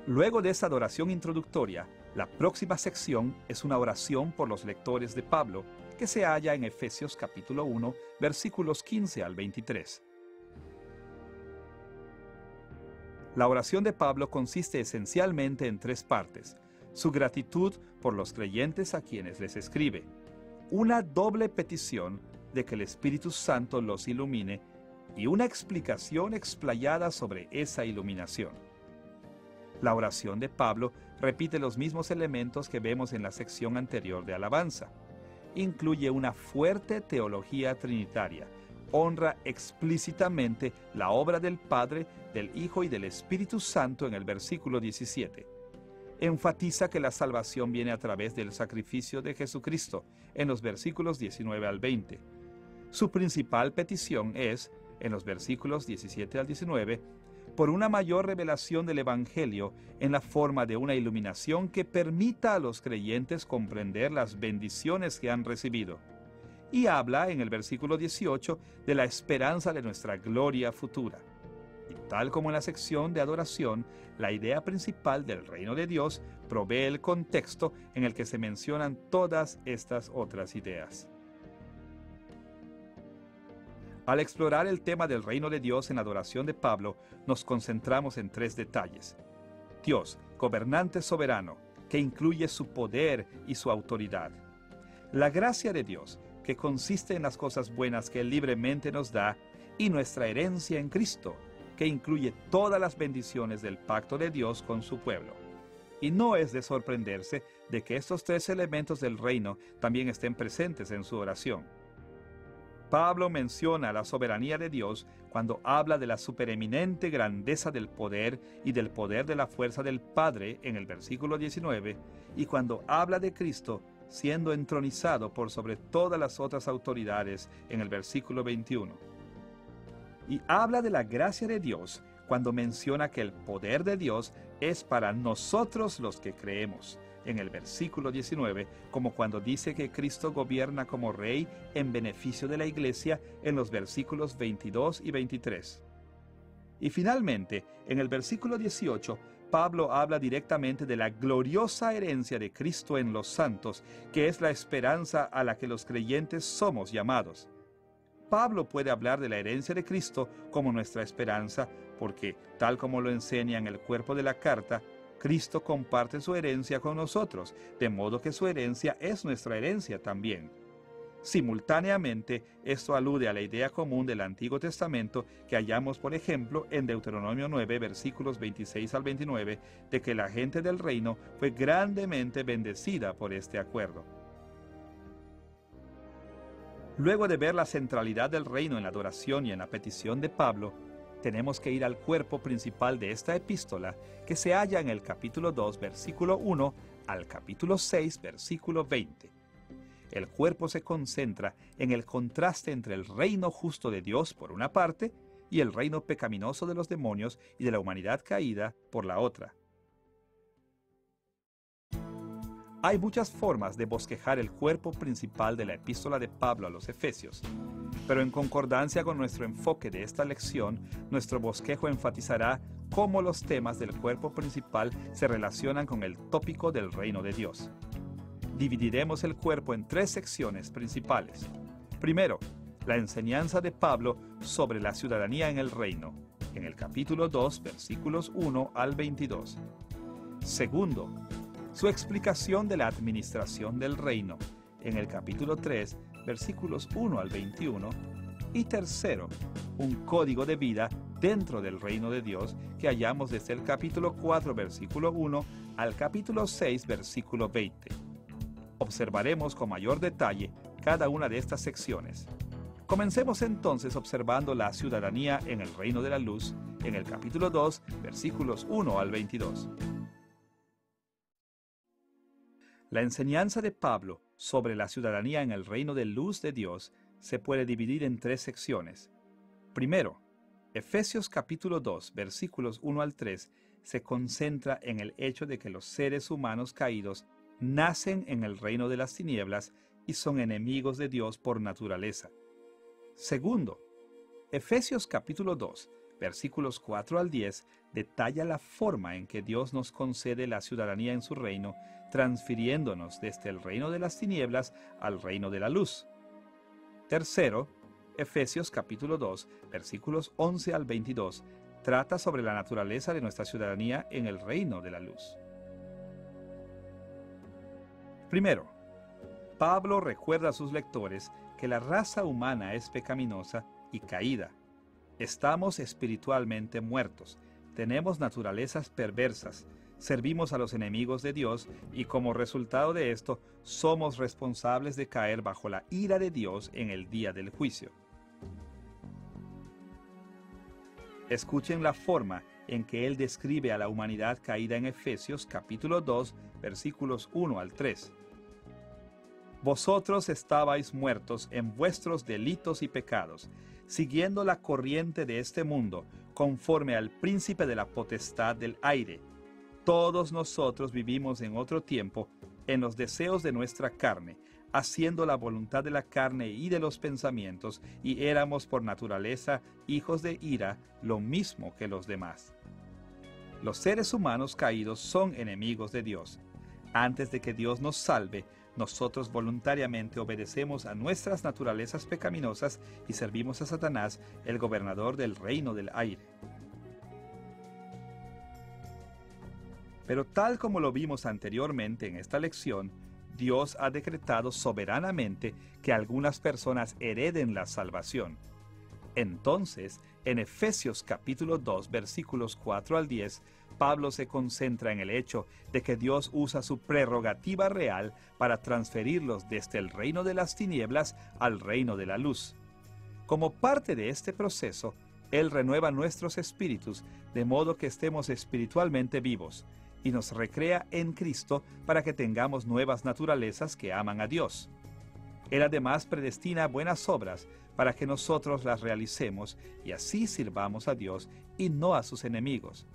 Luego de esta adoración introductoria, la próxima sección es una oración por los lectores de Pablo, que se halla en Efesios capítulo 1, versículos 15 al 23. La oración de Pablo consiste esencialmente en tres partes: su gratitud por los creyentes a quienes les escribe, una doble petición de que el Espíritu Santo los ilumine y una explicación explayada sobre esa iluminación. La oración de Pablo repite los mismos elementos que vemos en la sección anterior de alabanza. Incluye una fuerte teología trinitaria, honra explícitamente la obra del Padre, del Hijo y del Espíritu Santo en el versículo 17. Enfatiza que la salvación viene a través del sacrificio de Jesucristo en los versículos 19 al 20. Su principal petición es, en los versículos 17 al 19, por una mayor revelación del Evangelio en la forma de una iluminación que permita a los creyentes comprender las bendiciones que han recibido. Y habla en el versículo 18 de la esperanza de nuestra gloria futura. Y tal como en la sección de adoración, la idea principal del reino de Dios provee el contexto en el que se mencionan todas estas otras ideas. Al explorar el tema del reino de Dios en la adoración de Pablo, nos concentramos en tres detalles. Dios, gobernante soberano, que incluye su poder y su autoridad. La gracia de Dios, que consiste en las cosas buenas que Él libremente nos da, y nuestra herencia en Cristo, que incluye todas las bendiciones del pacto de Dios con su pueblo. Y no es de sorprenderse de que estos tres elementos del reino también estén presentes en su oración. Pablo menciona la soberanía de Dios cuando habla de la supereminente grandeza del poder y del poder de la fuerza del Padre en el versículo 19, y cuando habla de Cristo siendo entronizado por sobre todas las otras autoridades en el versículo 21. Y habla de la gracia de Dios cuando menciona que el poder de Dios es para nosotros los que creemos, en el versículo 19, como cuando dice que Cristo gobierna como Rey en beneficio de la Iglesia en los versículos 22 y 23. Y finalmente, en el versículo 18, Pablo habla directamente de la gloriosa herencia de Cristo en los santos, que es la esperanza a la que los creyentes somos llamados. Pablo puede hablar de la herencia de Cristo como nuestra esperanza, porque, tal como lo enseña en el cuerpo de la carta, Cristo comparte su herencia con nosotros, de modo que su herencia es nuestra herencia también. Simultáneamente, esto alude a la idea común del Antiguo Testamento que hallamos, por ejemplo, en Deuteronomio 9, versículos 26 al 29, de que la gente del reino fue grandemente bendecida por este acuerdo. Luego de ver la centralidad del reino en la adoración y en la petición de Pablo, tenemos que ir al cuerpo principal de esta epístola, que se halla en el capítulo 2, versículo 1, al capítulo 6, versículo 20. El cuerpo se concentra en el contraste entre el reino justo de Dios, por una parte, y el reino pecaminoso de los demonios y de la humanidad caída por la otra. Hay muchas formas de bosquejar el cuerpo principal de la epístola de Pablo a los Efesios, pero en concordancia con nuestro enfoque de esta lección, nuestro bosquejo enfatizará cómo los temas del cuerpo principal se relacionan con el tópico del reino de Dios. Dividiremos el cuerpo en 3 secciones principales. Primero, la enseñanza de Pablo sobre la ciudadanía en el reino, en el capítulo 2, versículos 1 al 22. Segundo, su explicación de la administración del reino, en el capítulo 3, versículos 1 al 21. Y tercero, un código de vida dentro del reino de Dios que hallamos desde el capítulo 4, versículo 1 al capítulo 6, versículo 20. Observaremos con mayor detalle cada una de estas secciones. Comencemos entonces observando la ciudadanía en el reino de la luz, en el capítulo 2, versículos 1 al 22. La enseñanza de Pablo sobre la ciudadanía en el reino de luz de Dios se puede dividir en 3 secciones. Primero, Efesios capítulo 2, versículos 1 al 3, se concentra en el hecho de que los seres humanos caídos nacen en el reino de las tinieblas y son enemigos de Dios por naturaleza. Segundo, Efesios capítulo 2, versículos 4 al 10, detalla la forma en que Dios nos concede la ciudadanía en su reino, transfiriéndonos desde el reino de las tinieblas al reino de la luz. Tercero, Efesios capítulo 2, versículos 11 al 22, trata sobre la naturaleza de nuestra ciudadanía en el reino de la luz. Primero, Pablo recuerda a sus lectores que la raza humana es pecaminosa y caída. Estamos espiritualmente muertos, tenemos naturalezas perversas, servimos a los enemigos de Dios y como resultado de esto somos responsables de caer bajo la ira de Dios en el día del juicio. Escuchen la forma en que él describe a la humanidad caída en Efesios capítulo 2, versículos 1 al 3. Vosotros estabais muertos en vuestros delitos y pecados, siguiendo la corriente de este mundo, conforme al príncipe de la potestad del aire. Todos nosotros vivimos en otro tiempo en los deseos de nuestra carne, haciendo la voluntad de la carne y de los pensamientos, y éramos por naturaleza hijos de ira, lo mismo que los demás. Los seres humanos caídos son enemigos de Dios. Antes de que Dios nos salve, nosotros voluntariamente obedecemos a nuestras naturalezas pecaminosas y servimos a Satanás, el gobernador del reino del aire. Pero tal como lo vimos anteriormente en esta lección, Dios ha decretado soberanamente que algunas personas hereden la salvación. Entonces, en Efesios capítulo 2, versículos 4 al 10, Pablo se concentra en el hecho de que Dios usa su prerrogativa real para transferirlos desde el reino de las tinieblas al reino de la luz. Como parte de este proceso, Él renueva nuestros espíritus de modo que estemos espiritualmente vivos y nos recrea en Cristo para que tengamos nuevas naturalezas que aman a Dios. Él además predestina buenas obras para que nosotros las realicemos y así sirvamos a Dios y no a sus enemigos.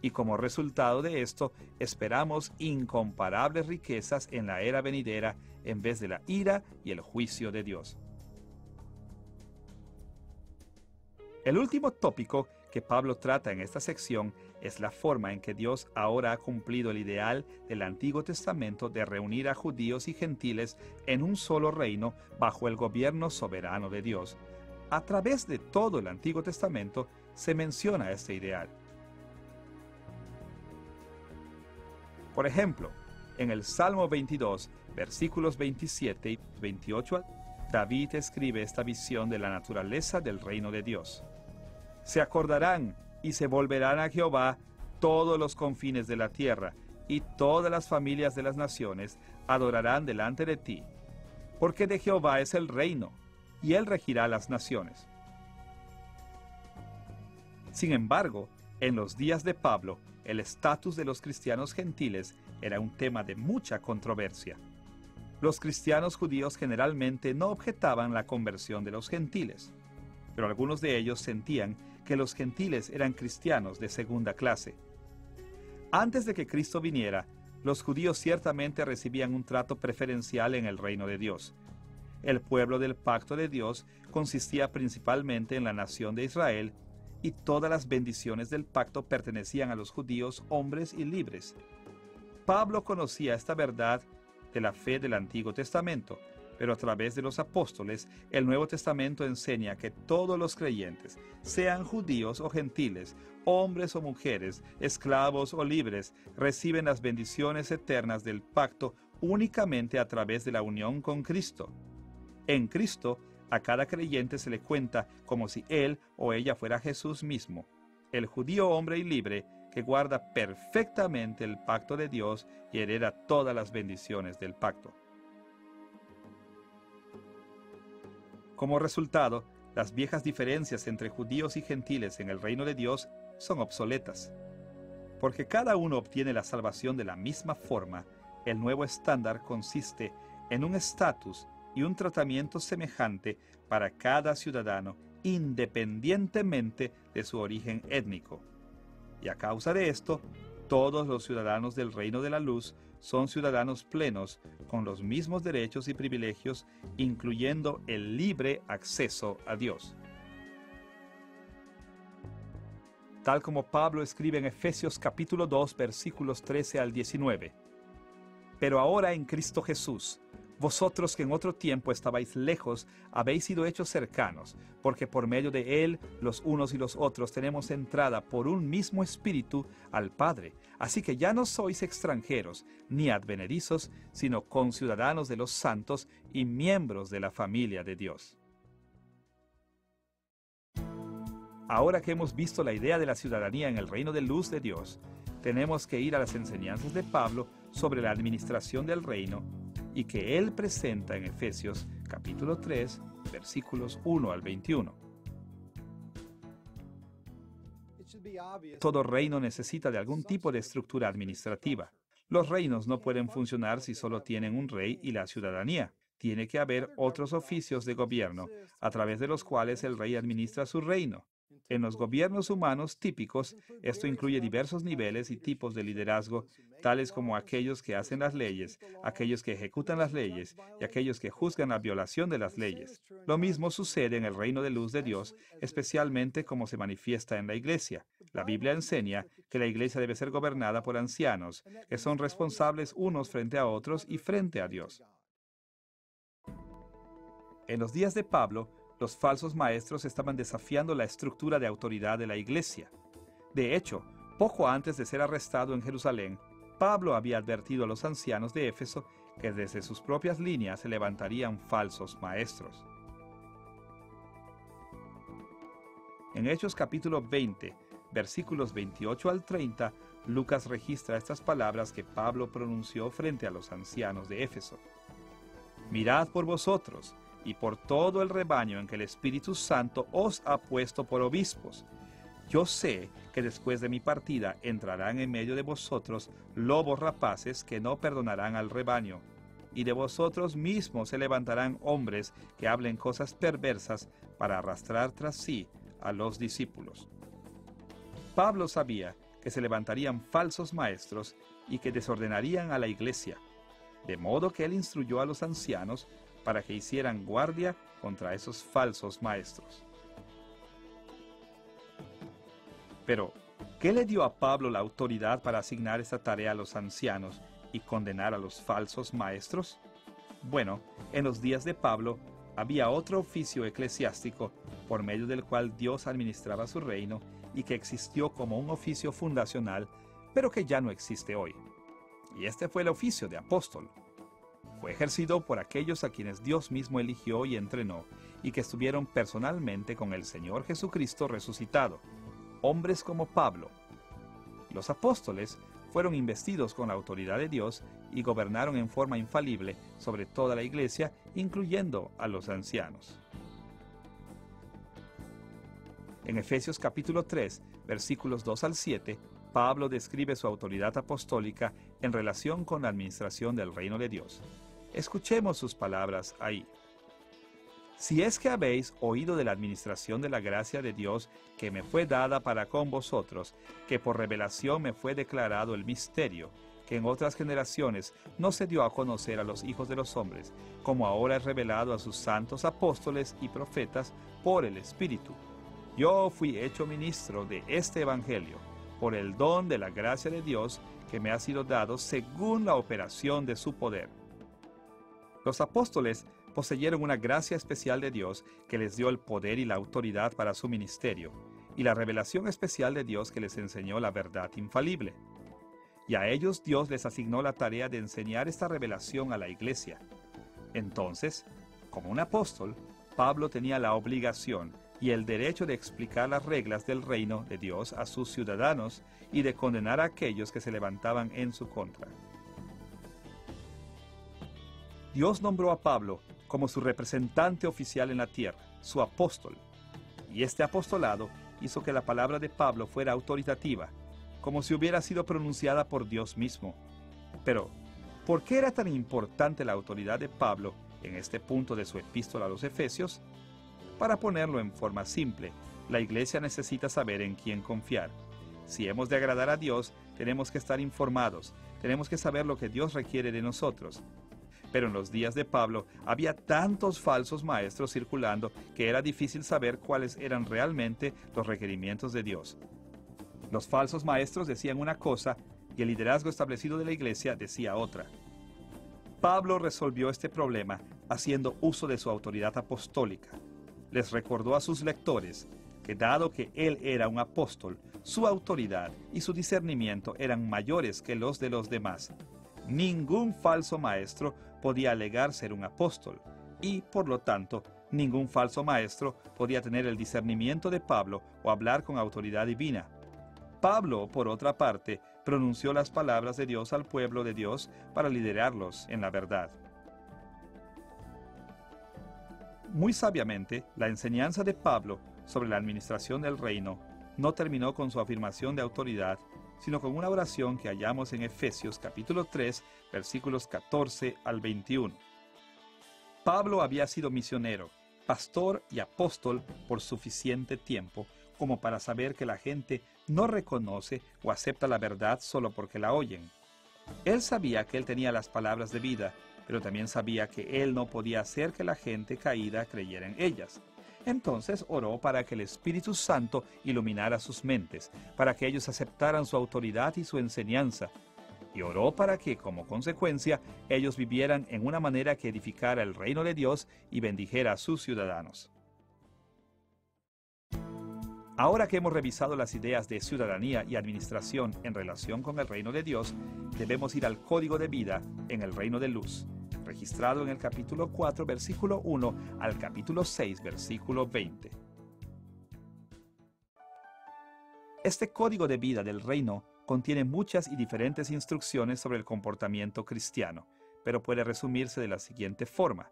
Y como resultado de esto, esperamos incomparables riquezas en la era venidera en vez de la ira y el juicio de Dios. El último tópico que Pablo trata en esta sección es la forma en que Dios ahora ha cumplido el ideal del Antiguo Testamento de reunir a judíos y gentiles en un solo reino bajo el gobierno soberano de Dios. A través de todo el Antiguo Testamento se menciona este ideal. Por ejemplo, en el Salmo 22, versículos 27 y 28, David escribe esta visión de la naturaleza del reino de Dios. Se acordarán y se volverán a Jehová todos los confines de la tierra, y todas las familias de las naciones adorarán delante de ti. Porque de Jehová es el reino, y él regirá las naciones. Sin embargo, en los días de Pablo, el estatus de los cristianos gentiles era un tema de mucha controversia. Los cristianos judíos generalmente no objetaban la conversión de los gentiles. pero algunos de ellos sentían que los gentiles eran cristianos de segunda clase. Antes de que Cristo viniera, los judíos ciertamente recibían un trato preferencial en el reino de Dios. El pueblo del pacto de Dios consistía principalmente en la nación de Israel, y todas las bendiciones del pacto pertenecían a los judíos, hombres y libres. Pablo conocía esta verdad de la fe del Antiguo Testamento, pero a través de los apóstoles, el Nuevo Testamento enseña que todos los creyentes, sean judíos o gentiles, hombres o mujeres, esclavos o libres, reciben las bendiciones eternas del pacto únicamente a través de la unión con Cristo. En Cristo, a cada creyente se le cuenta como si él o ella fuera Jesús mismo, el judío hombre y libre que guarda perfectamente el pacto de Dios y hereda todas las bendiciones del pacto. Como resultado, las viejas diferencias entre judíos y gentiles en el reino de Dios son obsoletas. Porque cada uno obtiene la salvación de la misma forma, el nuevo estándar consiste en un estatus y un tratamiento semejante para cada ciudadano, independientemente de su origen étnico. Y a causa de esto, todos los ciudadanos del reino de la luz son ciudadanos plenos, con los mismos derechos y privilegios, incluyendo el libre acceso a Dios. Tal como Pablo escribe en Efesios capítulo 2, versículos 13 al 19. Pero ahora en Cristo Jesús, vosotros que en otro tiempo estabais lejos, habéis sido hechos cercanos, porque por medio de Él, los unos y los otros, tenemos entrada por un mismo Espíritu al Padre. Así que ya no sois extranjeros, ni advenedizos, sino conciudadanos de los santos y miembros de la familia de Dios. Ahora que hemos visto la idea de la ciudadanía en el reino de luz de Dios, tenemos que ir a las enseñanzas de Pablo sobre la administración del reino y que él presenta en Efesios capítulo 3, versículos 1 al 21. Todo reino necesita de algún tipo de estructura administrativa. Los reinos no pueden funcionar si solo tienen un rey y la ciudadanía. Tiene que haber otros oficios de gobierno, a través de los cuales el rey administra su reino. En los gobiernos humanos típicos, esto incluye diversos niveles y tipos de liderazgo, tales como aquellos que hacen las leyes, aquellos que ejecutan las leyes y aquellos que juzgan la violación de las leyes. Lo mismo sucede en el reino de luz de Dios, especialmente como se manifiesta en la iglesia. La Biblia enseña que la iglesia debe ser gobernada por ancianos, que son responsables unos frente a otros y frente a Dios. En los días de Pablo, los falsos maestros estaban desafiando la estructura de autoridad de la iglesia. De hecho, poco antes de ser arrestado en Jerusalén, Pablo había advertido a los ancianos de Éfeso que desde sus propias líneas se levantarían falsos maestros. En Hechos capítulo 20, versículos 28 al 30, Lucas registra estas palabras que Pablo pronunció frente a los ancianos de Éfeso. Mirad por vosotros y por todo el rebaño en que el Espíritu Santo os ha puesto por obispos. Yo sé que después de mi partida entrarán en medio de vosotros lobos rapaces que no perdonarán al rebaño, y de vosotros mismos se levantarán hombres que hablen cosas perversas para arrastrar tras sí a los discípulos. Pablo sabía que se levantarían falsos maestros y que desordenarían a la iglesia, de modo que él instruyó a los ancianos para que hicieran guardia contra esos falsos maestros. Pero, ¿qué le dio a Pablo la autoridad para asignar esta tarea a los ancianos y condenar a los falsos maestros? Bueno, en los días de Pablo había otro oficio eclesiástico por medio del cual Dios administraba su reino y que existió como un oficio fundacional, pero que ya no existe hoy. Y este fue el oficio de apóstol. Fue ejercido por aquellos a quienes Dios mismo eligió y entrenó, y que estuvieron personalmente con el Señor Jesucristo resucitado, hombres como Pablo. Los apóstoles fueron investidos con la autoridad de Dios y gobernaron en forma infalible sobre toda la iglesia, incluyendo a los ancianos. En Efesios capítulo 3, versículos 2 al 7, Pablo describe su autoridad apostólica en relación con la administración del reino de Dios. Escuchemos sus palabras ahí. Si es que habéis oído de la administración de la gracia de Dios que me fue dada para con vosotros, que por revelación me fue declarado el misterio, que en otras generaciones no se dio a conocer a los hijos de los hombres, como ahora es revelado a sus santos apóstoles y profetas por el Espíritu. Yo fui hecho ministro de este Evangelio, por el don de la gracia de Dios que me ha sido dado según la operación de su poder. Los apóstoles poseyeron una gracia especial de Dios que les dio el poder y la autoridad para su ministerio, y la revelación especial de Dios que les enseñó la verdad infalible. Y a ellos Dios les asignó la tarea de enseñar esta revelación a la iglesia. Entonces, como un apóstol, Pablo tenía la obligación y el derecho de explicar las reglas del reino de Dios a sus ciudadanos y de condenar a aquellos que se levantaban en su contra. Dios nombró a Pablo como su representante oficial en la tierra, su apóstol, y este apostolado hizo que la palabra de Pablo fuera autoritativa, como si hubiera sido pronunciada por Dios mismo. Pero, ¿por qué era tan importante la autoridad de Pablo en este punto de su epístola a los Efesios? Para ponerlo en forma simple, la iglesia necesita saber en quién confiar. Si hemos de agradar a Dios, tenemos que estar informados, tenemos que saber lo que Dios requiere de nosotros. Pero en los días de Pablo había tantos falsos maestros circulando que era difícil saber cuáles eran realmente los requerimientos de Dios. Los falsos maestros decían una cosa y el liderazgo establecido de la iglesia decía otra. Pablo resolvió este problema haciendo uso de su autoridad apostólica. Les recordó a sus lectores que dado que él era un apóstol, su autoridad y su discernimiento eran mayores que los de los demás. Ningún falso maestro podía alegar ser un apóstol y, por lo tanto, ningún falso maestro podía tener el discernimiento de Pablo o hablar con autoridad divina. Pablo, por otra parte, pronunció las palabras de Dios al pueblo de Dios para liderarlos en la verdad. Muy sabiamente, la enseñanza de Pablo sobre la administración del reino no terminó con su afirmación de autoridad, sino con una oración que hallamos en Efesios capítulo 3, versículos 14 al 21. Pablo había sido misionero, pastor y apóstol por suficiente tiempo como para saber que la gente no reconoce o acepta la verdad solo porque la oyen. Él sabía que él tenía las palabras de vida, pero también sabía que él no podía hacer que la gente caída creyera en ellas. Entonces oró para que el Espíritu Santo iluminara sus mentes, para que ellos aceptaran su autoridad y su enseñanza. Y oró para que, como consecuencia, ellos vivieran en una manera que edificara el reino de Dios y bendijera a sus ciudadanos. Ahora que hemos revisado las ideas de ciudadanía y administración en relación con el reino de Dios, debemos ir al código de vida en el reino de luz, registrado en el capítulo 4, versículo 1 al capítulo 6, versículo 20. Este código de vida del reino contiene muchas y diferentes instrucciones sobre el comportamiento cristiano, pero puede resumirse de la siguiente forma.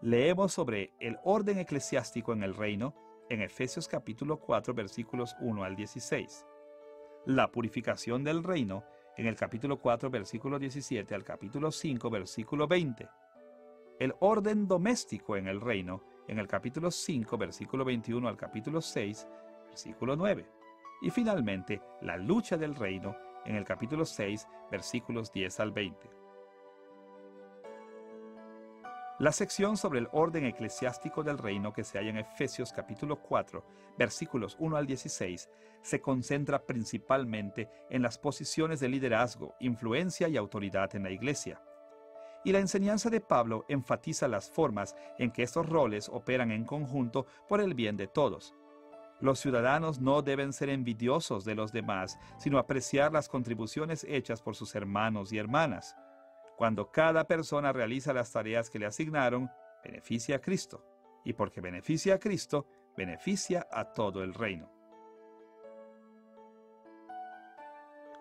Leemos sobre el orden eclesiástico en el reino en Efesios capítulo 4, versículos 1 al 16. La purificación del reino en el capítulo 4, versículo 17 al capítulo 5, versículo 20. El orden doméstico en el reino en el capítulo 5, versículo 21 al capítulo 6, versículo 9. Y finalmente, la lucha del reino en el capítulo 6, versículos 10 al 20. La sección sobre el orden eclesiástico del reino que se halla en Efesios capítulo 4, versículos 1 al 16, se concentra principalmente en las posiciones de liderazgo, influencia y autoridad en la iglesia. Y la enseñanza de Pablo enfatiza las formas en que estos roles operan en conjunto por el bien de todos. Los ciudadanos no deben ser envidiosos de los demás, sino apreciar las contribuciones hechas por sus hermanos y hermanas. Cuando cada persona realiza las tareas que le asignaron, beneficia a Cristo. Y porque beneficia a Cristo, beneficia a todo el reino.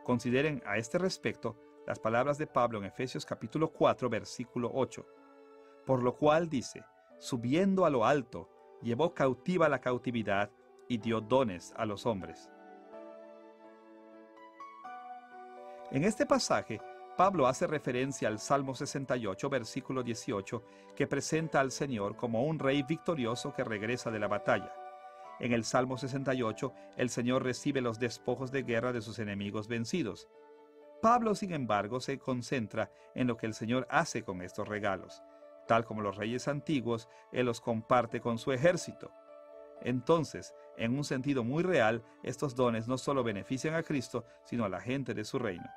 Consideren a este respecto las palabras de Pablo en Efesios capítulo 4, versículo 8. Por lo cual dice, subiendo a lo alto, llevó cautiva la cautividad y dio dones a los hombres. En este pasaje, Pablo hace referencia al Salmo 68, versículo 18, que presenta al Señor como un rey victorioso que regresa de la batalla. En el Salmo 68, el Señor recibe los despojos de guerra de sus enemigos vencidos. Pablo, sin embargo, se concentra en lo que el Señor hace con estos regalos. Tal como los reyes antiguos, Él los comparte con su ejército. Entonces, en un sentido muy real, estos dones no solo benefician a Cristo, sino a la gente de su reino.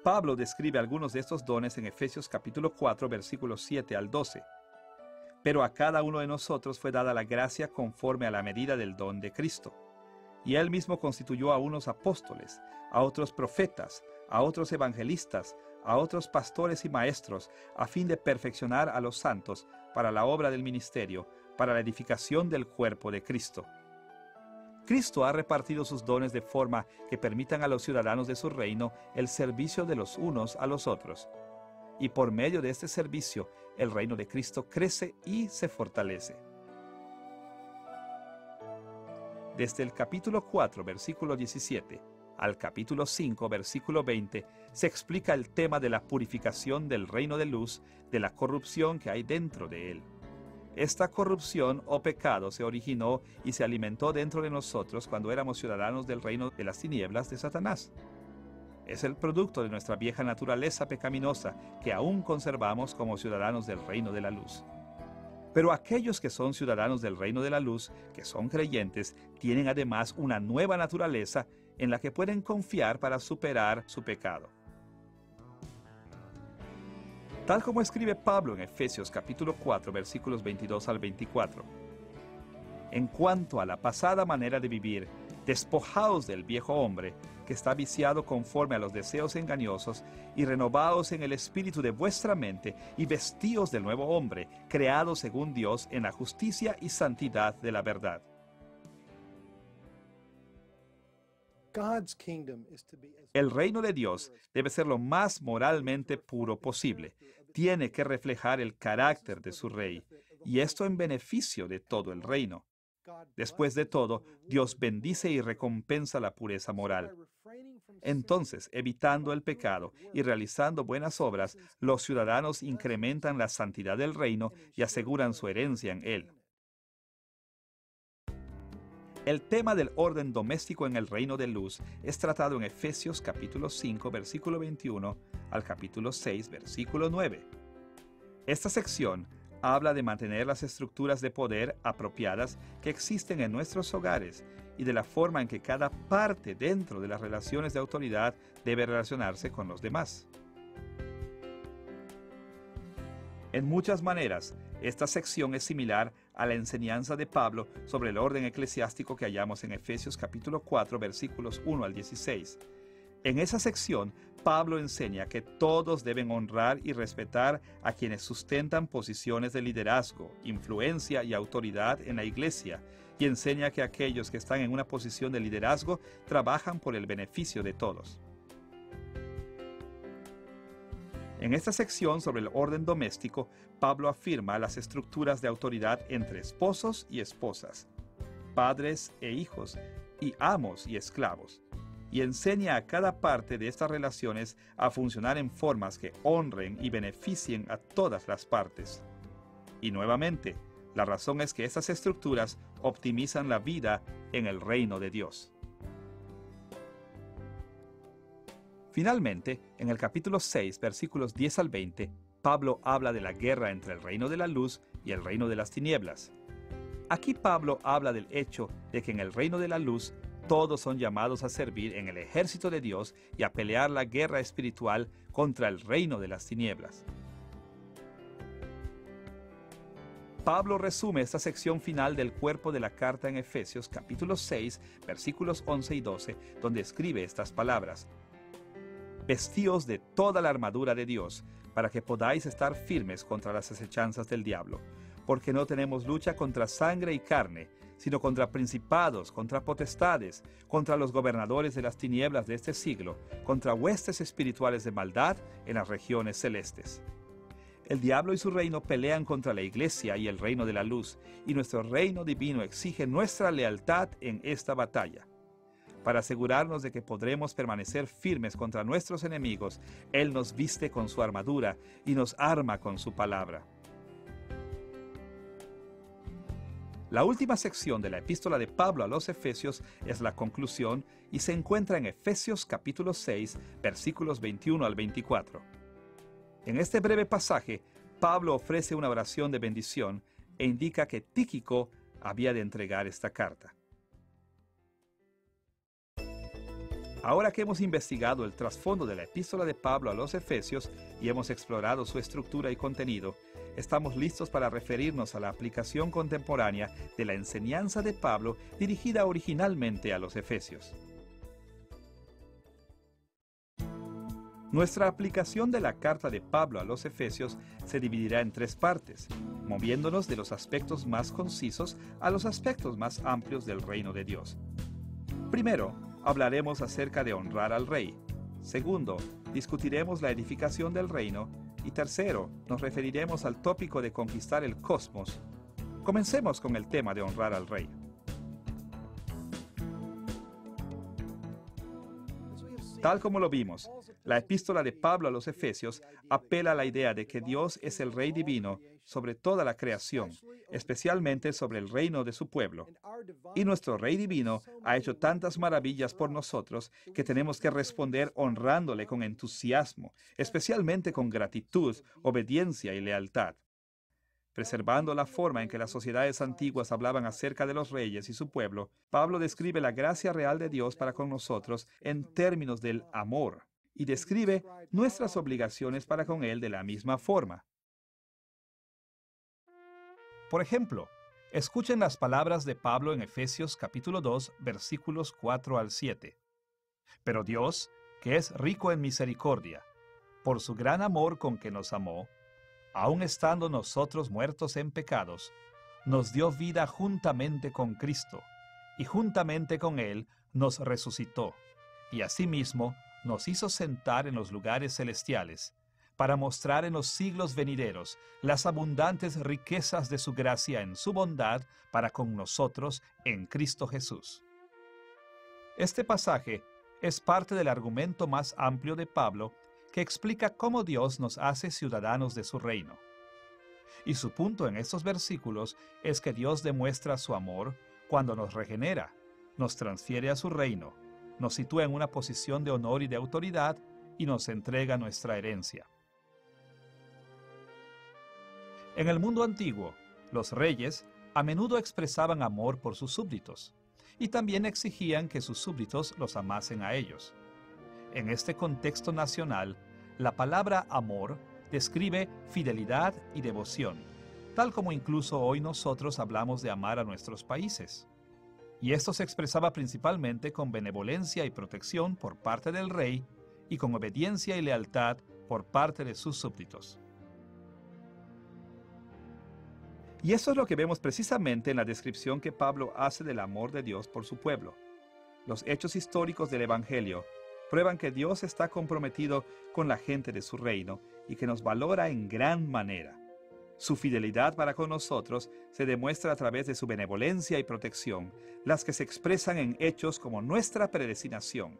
Pablo describe algunos de estos dones en Efesios capítulo 4, versículos 7 al 12. Pero a cada uno de nosotros fue dada la gracia conforme a la medida del don de Cristo. Y Él mismo constituyó a unos apóstoles, a otros profetas, a otros evangelistas, a otros pastores y maestros, a fin de perfeccionar a los santos para la obra del ministerio, para la edificación del cuerpo de Cristo. Cristo ha repartido sus dones de forma que permitan a los ciudadanos de su reino el servicio de los unos a los otros. Y por medio de este servicio, el reino de Cristo crece y se fortalece. Desde el capítulo 4, versículo 17, al capítulo 5, versículo 20, se explica el tema de la purificación del reino de luz, de la corrupción que hay dentro de él. Esta corrupción o pecado se originó y se alimentó dentro de nosotros cuando éramos ciudadanos del reino de las tinieblas de Satanás. Es el producto de nuestra vieja naturaleza pecaminosa que aún conservamos como ciudadanos del reino de la luz. Pero aquellos que son ciudadanos del reino de la luz, que son creyentes, tienen además una nueva naturaleza en la que pueden confiar para superar su pecado. Tal como escribe Pablo en Efesios capítulo 4, versículos 22 al 24. En cuanto a la pasada manera de vivir, despojaos del viejo hombre, que está viciado conforme a los deseos engañosos, y renovaos en el espíritu de vuestra mente, y vestíos del nuevo hombre, creado según Dios en la justicia y santidad de la verdad. El reino de Dios debe ser lo más moralmente puro posible. Tiene que reflejar el carácter de su rey, y esto en beneficio de todo el reino. Después de todo, Dios bendice y recompensa la pureza moral. Entonces, evitando el pecado y realizando buenas obras, los ciudadanos incrementan la santidad del reino y aseguran su herencia en él. El tema del orden doméstico en el reino de luz es tratado en Efesios capítulo 5, versículo 21 al capítulo 6, versículo 9. Esta sección habla de mantener las estructuras de poder apropiadas que existen en nuestros hogares y de la forma en que cada parte dentro de las relaciones de autoridad debe relacionarse con los demás. En muchas maneras, esta sección es similar a la enseñanza de Pablo sobre el orden eclesiástico que hallamos en Efesios capítulo 4, versículos 1 al 16. En esa sección, Pablo enseña que todos deben honrar y respetar a quienes sustentan posiciones de liderazgo, influencia y autoridad en la iglesia, y enseña que aquellos que están en una posición de liderazgo trabajan por el beneficio de todos. En esta sección sobre el orden doméstico, Pablo afirma las estructuras de autoridad entre esposos y esposas, padres e hijos, y amos y esclavos, y enseña a cada parte de estas relaciones a funcionar en formas que honren y beneficien a todas las partes. Y nuevamente, la razón es que estas estructuras optimizan la vida en el reino de Dios. Finalmente, en el capítulo 6, versículos 10 al 20, Pablo habla de la guerra entre el reino de la luz y el reino de las tinieblas. Aquí Pablo habla del hecho de que en el reino de la luz todos son llamados a servir en el ejército de Dios y a pelear la guerra espiritual contra el reino de las tinieblas. Pablo resume esta sección final del cuerpo de la carta en Efesios capítulo 6, versículos 11 y 12, donde escribe estas palabras: Vestíos de toda la armadura de Dios, para que podáis estar firmes contra las acechanzas del diablo, porque no tenemos lucha contra sangre y carne, sino contra principados, contra potestades, contra los gobernadores de las tinieblas de este siglo, contra huestes espirituales de maldad en las regiones celestes. El diablo y su reino pelean contra la iglesia y el reino de la luz, y nuestro reino divino exige nuestra lealtad en esta batalla. Para asegurarnos de que podremos permanecer firmes contra nuestros enemigos, Él nos viste con su armadura y nos arma con su palabra. La última sección de la epístola de Pablo a los Efesios es la conclusión y se encuentra en Efesios capítulo 6, versículos 21 al 24. En este breve pasaje, Pablo ofrece una oración de bendición e indica que Tíquico había de entregar esta carta. Ahora que hemos investigado el trasfondo de la epístola de Pablo a los Efesios y hemos explorado su estructura y contenido, estamos listos para referirnos a la aplicación contemporánea de la enseñanza de Pablo dirigida originalmente a los Efesios. Nuestra aplicación de la carta de Pablo a los Efesios se dividirá en tres partes, moviéndonos de los aspectos más concisos a los aspectos más amplios del reino de Dios. Primero, hablaremos acerca de honrar al rey. Segundo, discutiremos la edificación del reino. Y tercero, nos referiremos al tópico de conquistar el cosmos. Comencemos con el tema de honrar al rey. Tal como lo vimos, la epístola de Pablo a los Efesios apela a la idea de que Dios es el Rey divino sobre toda la creación, especialmente sobre el reino de su pueblo. Y nuestro Rey divino ha hecho tantas maravillas por nosotros que tenemos que responder honrándole con entusiasmo, especialmente con gratitud, obediencia y lealtad. Preservando la forma en que las sociedades antiguas hablaban acerca de los reyes y su pueblo, Pablo describe la gracia real de Dios para con nosotros en términos del amor y describe nuestras obligaciones para con Él de la misma forma. Por ejemplo, escuchen las palabras de Pablo en Efesios capítulo 2, versículos 4 al 7. Pero Dios, que es rico en misericordia, por su gran amor con que nos amó, aun estando nosotros muertos en pecados, nos dio vida juntamente con Cristo, y juntamente con Él nos resucitó, y asimismo nos hizo sentar en los lugares celestiales, para mostrar en los siglos venideros las abundantes riquezas de su gracia en su bondad para con nosotros en Cristo Jesús. Este pasaje es parte del argumento más amplio de Pablo que explica cómo Dios nos hace ciudadanos de su reino. Y su punto en estos versículos es que Dios demuestra su amor cuando nos regenera, nos transfiere a su reino, nos sitúa en una posición de honor y de autoridad y nos entrega nuestra herencia. En el mundo antiguo, los reyes a menudo expresaban amor por sus súbditos y también exigían que sus súbditos los amasen a ellos. En este contexto nacional, la palabra amor describe fidelidad y devoción, tal como incluso hoy nosotros hablamos de amar a nuestros países. Y esto se expresaba principalmente con benevolencia y protección por parte del rey y con obediencia y lealtad por parte de sus súbditos. Y eso es lo que vemos precisamente en la descripción que Pablo hace del amor de Dios por su pueblo. Los hechos históricos del Evangelio prueban que Dios está comprometido con la gente de su reino y que nos valora en gran manera. Su fidelidad para con nosotros se demuestra a través de su benevolencia y protección, las que se expresan en hechos como nuestra predestinación,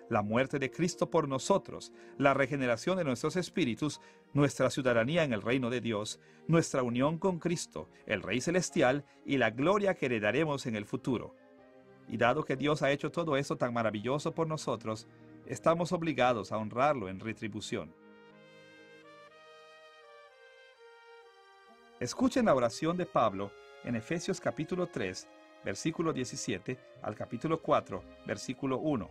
la muerte de Cristo por nosotros, la regeneración de nuestros espíritus, nuestra ciudadanía en el reino de Dios, nuestra unión con Cristo, el Rey Celestial, y la gloria que heredaremos en el futuro. Y dado que Dios ha hecho todo esto tan maravilloso por nosotros, estamos obligados a honrarlo en retribución. Escuchen la oración de Pablo en Efesios capítulo 3, versículo 17 al capítulo 4, versículo 1.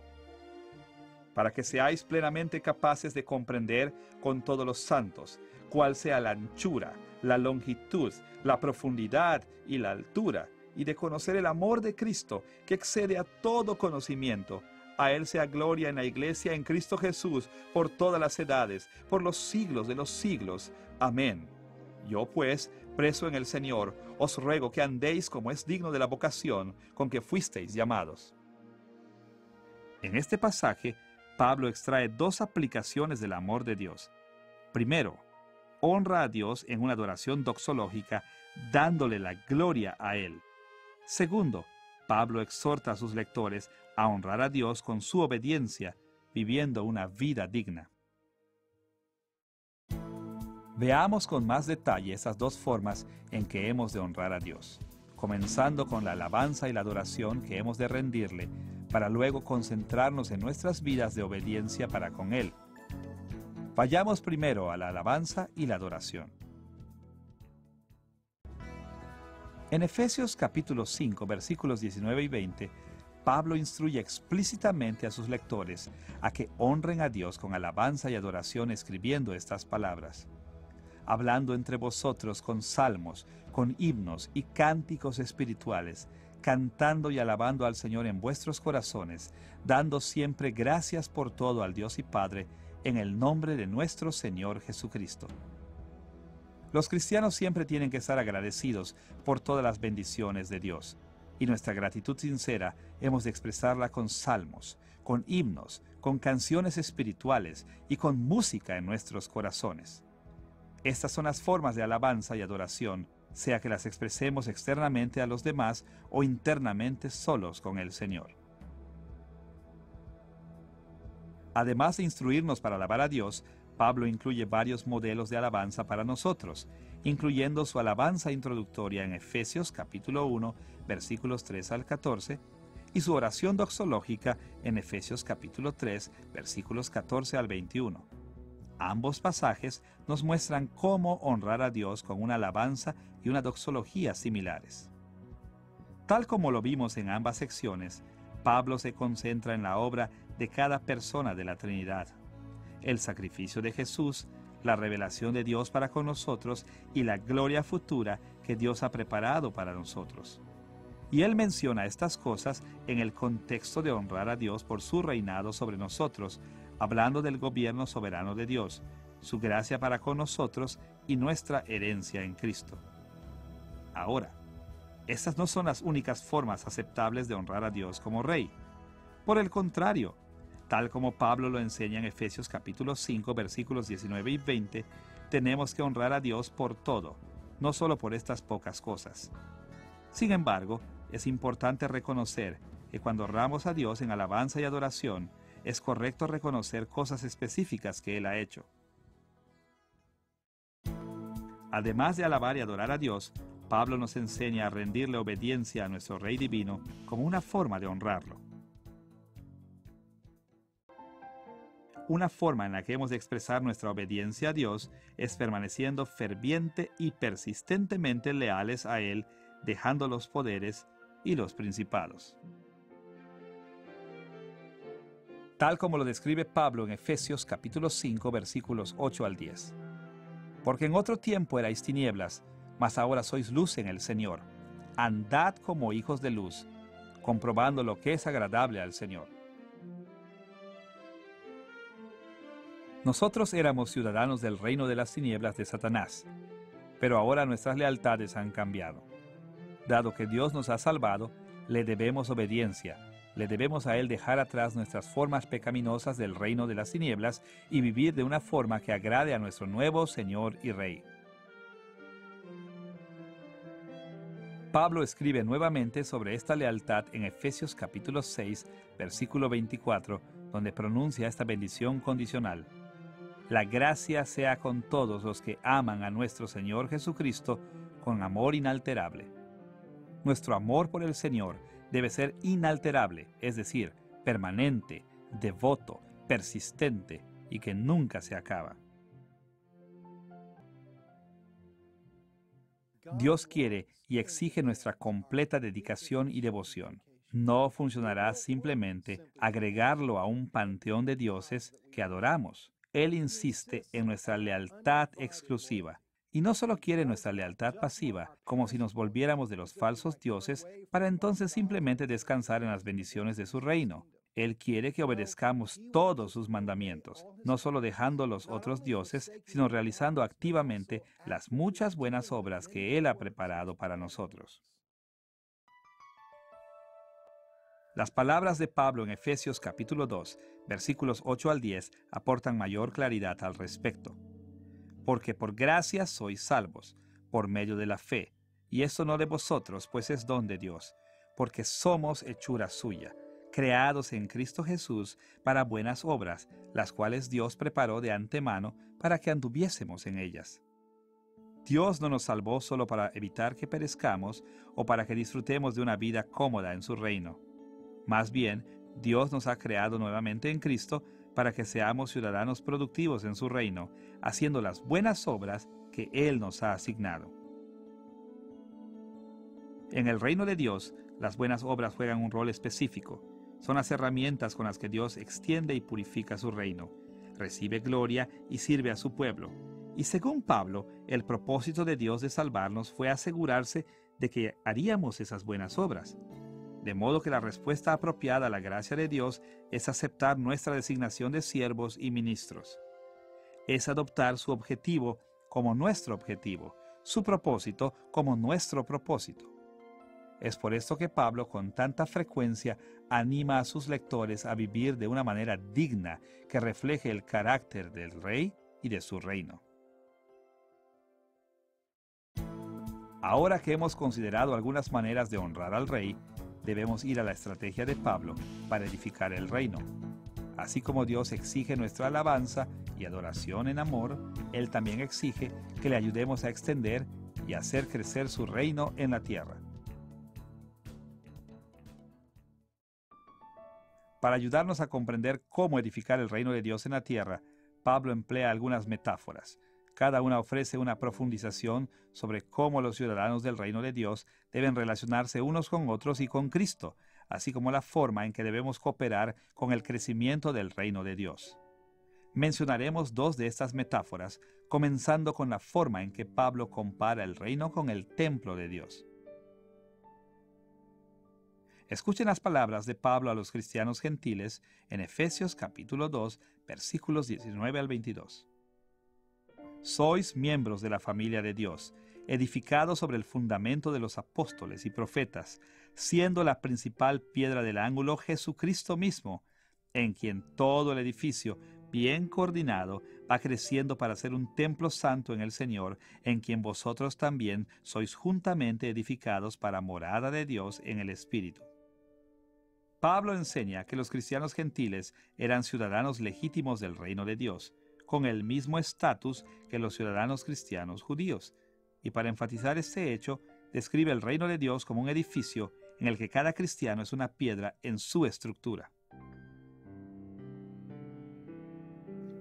Para que seáis plenamente capaces de comprender con todos los santos cuál sea la anchura, la longitud, la profundidad y la altura, y de conocer el amor de Cristo, que excede a todo conocimiento. A Él sea gloria en la Iglesia en Cristo Jesús, por todas las edades, por los siglos de los siglos. Amén. Yo pues, preso en el Señor, os ruego que andéis como es digno de la vocación con que fuisteis llamados. En este pasaje, Pablo extrae dos aplicaciones del amor de Dios. Primero, honra a Dios en una adoración doxológica, dándole la gloria a Él. Segundo, Pablo exhorta a sus lectores a honrar a Dios con su obediencia, viviendo una vida digna. Veamos con más detalle esas dos formas en que hemos de honrar a Dios, comenzando con la alabanza y la adoración que hemos de rendirle, para luego concentrarnos en nuestras vidas de obediencia para con Él. Vayamos primero a la alabanza y la adoración. En Efesios capítulo 5, versículos 19 y 20, Pablo instruye explícitamente a sus lectores a que honren a Dios con alabanza y adoración escribiendo estas palabras: hablando entre vosotros con salmos, con himnos y cánticos espirituales, cantando y alabando al Señor en vuestros corazones, dando siempre gracias por todo al Dios y Padre, en el nombre de nuestro Señor Jesucristo. Los cristianos siempre tienen que estar agradecidos por todas las bendiciones de Dios, y nuestra gratitud sincera hemos de expresarla con salmos, con himnos, con canciones espirituales y con música en nuestros corazones. Estas son las formas de alabanza y adoración, sea que las expresemos externamente a los demás o internamente solos con el Señor. Además de instruirnos para alabar a Dios, Pablo incluye varios modelos de alabanza para nosotros, incluyendo su alabanza introductoria en Efesios capítulo 1, versículos 3 al 14, y su oración doxológica en Efesios capítulo 3, versículos 14 al 21. Ambos pasajes nos muestran cómo honrar a Dios con una alabanza y una doxología similares. Tal como lo vimos en ambas secciones, Pablo se concentra en la obra de cada persona de la Trinidad: el sacrificio de Jesús, la revelación de Dios para con nosotros y la gloria futura que Dios ha preparado para nosotros. Y él menciona estas cosas en el contexto de honrar a Dios por su reinado sobre nosotros, hablando del gobierno soberano de Dios, su gracia para con nosotros y nuestra herencia en Cristo. Ahora, estas no son las únicas formas aceptables de honrar a Dios como Rey. Por el contrario, tal como Pablo lo enseña en Efesios capítulo 5, versículos 19 y 20, tenemos que honrar a Dios por todo, no solo por estas pocas cosas. Sin embargo, es importante reconocer que cuando honramos a Dios en alabanza y adoración, es correcto reconocer cosas específicas que Él ha hecho. Además de alabar y adorar a Dios, Pablo nos enseña a rendirle obediencia a nuestro Rey Divino como una forma de honrarlo. Una forma en la que hemos de expresar nuestra obediencia a Dios es permaneciendo ferviente y persistentemente leales a Él, dejando los poderes y los principados. Tal como lo describe Pablo en Efesios capítulo 5, versículos 8 al 10. Porque en otro tiempo erais tinieblas, mas ahora sois luz en el Señor. Andad como hijos de luz, comprobando lo que es agradable al Señor. Nosotros éramos ciudadanos del reino de las tinieblas de Satanás, pero ahora nuestras lealtades han cambiado. Dado que Dios nos ha salvado, le debemos obediencia, le debemos a Él dejar atrás nuestras formas pecaminosas del reino de las tinieblas y vivir de una forma que agrade a nuestro nuevo Señor y Rey. Pablo escribe nuevamente sobre esta lealtad en Efesios capítulo 6, versículo 24, donde pronuncia esta bendición condicional: la gracia sea con todos los que aman a nuestro Señor Jesucristo con amor inalterable. Nuestro amor por el Señor debe ser inalterable, es decir, permanente, devoto, persistente y que nunca se acaba. Dios quiere y exige nuestra completa dedicación y devoción. No funcionará simplemente agregarlo a un panteón de dioses que adoramos. Él insiste en nuestra lealtad exclusiva. Y no solo quiere nuestra lealtad pasiva, como si nos volviéramos de los falsos dioses para entonces simplemente descansar en las bendiciones de su reino. Él quiere que obedezcamos todos sus mandamientos, no solo dejando los otros dioses, sino realizando activamente las muchas buenas obras que Él ha preparado para nosotros. Las palabras de Pablo en Efesios capítulo 2, versículos 8 al 10, aportan mayor claridad al respecto. Porque por gracia sois salvos, por medio de la fe, y esto no de vosotros, pues es don de Dios, porque somos hechura suya, creados en Cristo Jesús para buenas obras, las cuales Dios preparó de antemano para que anduviésemos en ellas. Dios no nos salvó solo para evitar que perezcamos o para que disfrutemos de una vida cómoda en su reino. Más bien, Dios nos ha creado nuevamente en Cristo para que seamos ciudadanos productivos en su reino, haciendo las buenas obras que Él nos ha asignado. En el reino de Dios, las buenas obras juegan un rol específico. Son las herramientas con las que Dios extiende y purifica su reino, recibe gloria y sirve a su pueblo. Y según Pablo, el propósito de Dios de salvarnos fue asegurarse de que haríamos esas buenas obras. De modo que la respuesta apropiada a la gracia de Dios es aceptar nuestra designación de siervos y ministros. Es adoptar su objetivo como nuestro objetivo, su propósito como nuestro propósito. Es por esto que Pablo con tanta frecuencia anima a sus lectores a vivir de una manera digna que refleje el carácter del rey y de su reino. Ahora que hemos considerado algunas maneras de honrar al rey, debemos ir a la estrategia de Pablo para edificar el reino. Así como Dios exige nuestra alabanza y adoración en amor, Él también exige que le ayudemos a extender y hacer crecer su reino en la tierra. Para ayudarnos a comprender cómo edificar el reino de Dios en la tierra, Pablo emplea algunas metáforas. Cada una ofrece una profundización sobre cómo los ciudadanos del reino de Dios deben relacionarse unos con otros y con Cristo, así como la forma en que debemos cooperar con el crecimiento del reino de Dios. Mencionaremos dos de estas metáforas, comenzando con la forma en que Pablo compara el reino con el templo de Dios. Escuchen las palabras de Pablo a los cristianos gentiles en Efesios capítulo 2, versículos 19 al 22. Sois miembros de la familia de Dios, edificados sobre el fundamento de los apóstoles y profetas, siendo la principal piedra del ángulo Jesucristo mismo, en quien todo el edificio, bien coordinado, va creciendo para ser un templo santo en el Señor, en quien vosotros también sois juntamente edificados para morada de Dios en el Espíritu. Pablo enseña que los cristianos gentiles eran ciudadanos legítimos del reino de Dios, con el mismo estatus que los ciudadanos cristianos judíos. Y para enfatizar este hecho, describe el reino de Dios como un edificio en el que cada cristiano es una piedra en su estructura.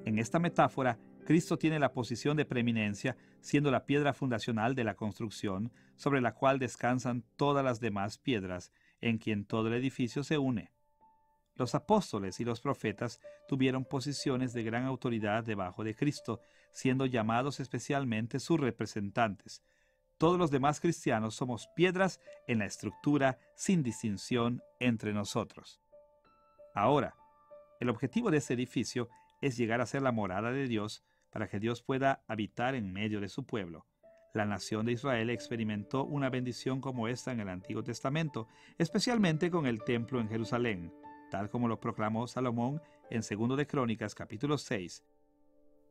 En esta metáfora, Cristo tiene la posición de preeminencia, siendo la piedra fundacional de la construcción, sobre la cual descansan todas las demás piedras, en quien todo el edificio se une. Los apóstoles y los profetas tuvieron posiciones de gran autoridad debajo de Cristo, siendo llamados especialmente sus representantes. Todos los demás cristianos somos piedras en la estructura sin distinción entre nosotros. Ahora, el objetivo de este edificio es llegar a ser la morada de Dios para que Dios pueda habitar en medio de su pueblo. La nación de Israel experimentó una bendición como esta en el Antiguo Testamento, especialmente con el templo en Jerusalén, tal como lo proclamó Salomón en 2 de Crónicas capítulo 6.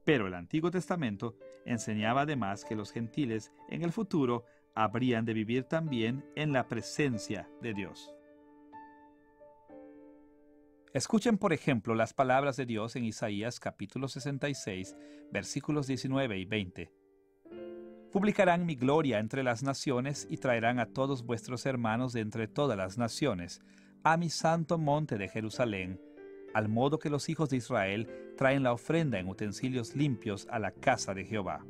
Pero el Antiguo Testamento enseñaba además que los gentiles en el futuro habrían de vivir también en la presencia de Dios. Escuchen, por ejemplo, las palabras de Dios en Isaías capítulo 66, versículos 19 y 20. Publicarán mi gloria entre las naciones y traerán a todos vuestros hermanos de entre todas las naciones, a mi santo monte de Jerusalén, al modo que los hijos de Israel traen la ofrenda en utensilios limpios a la casa de Jehová.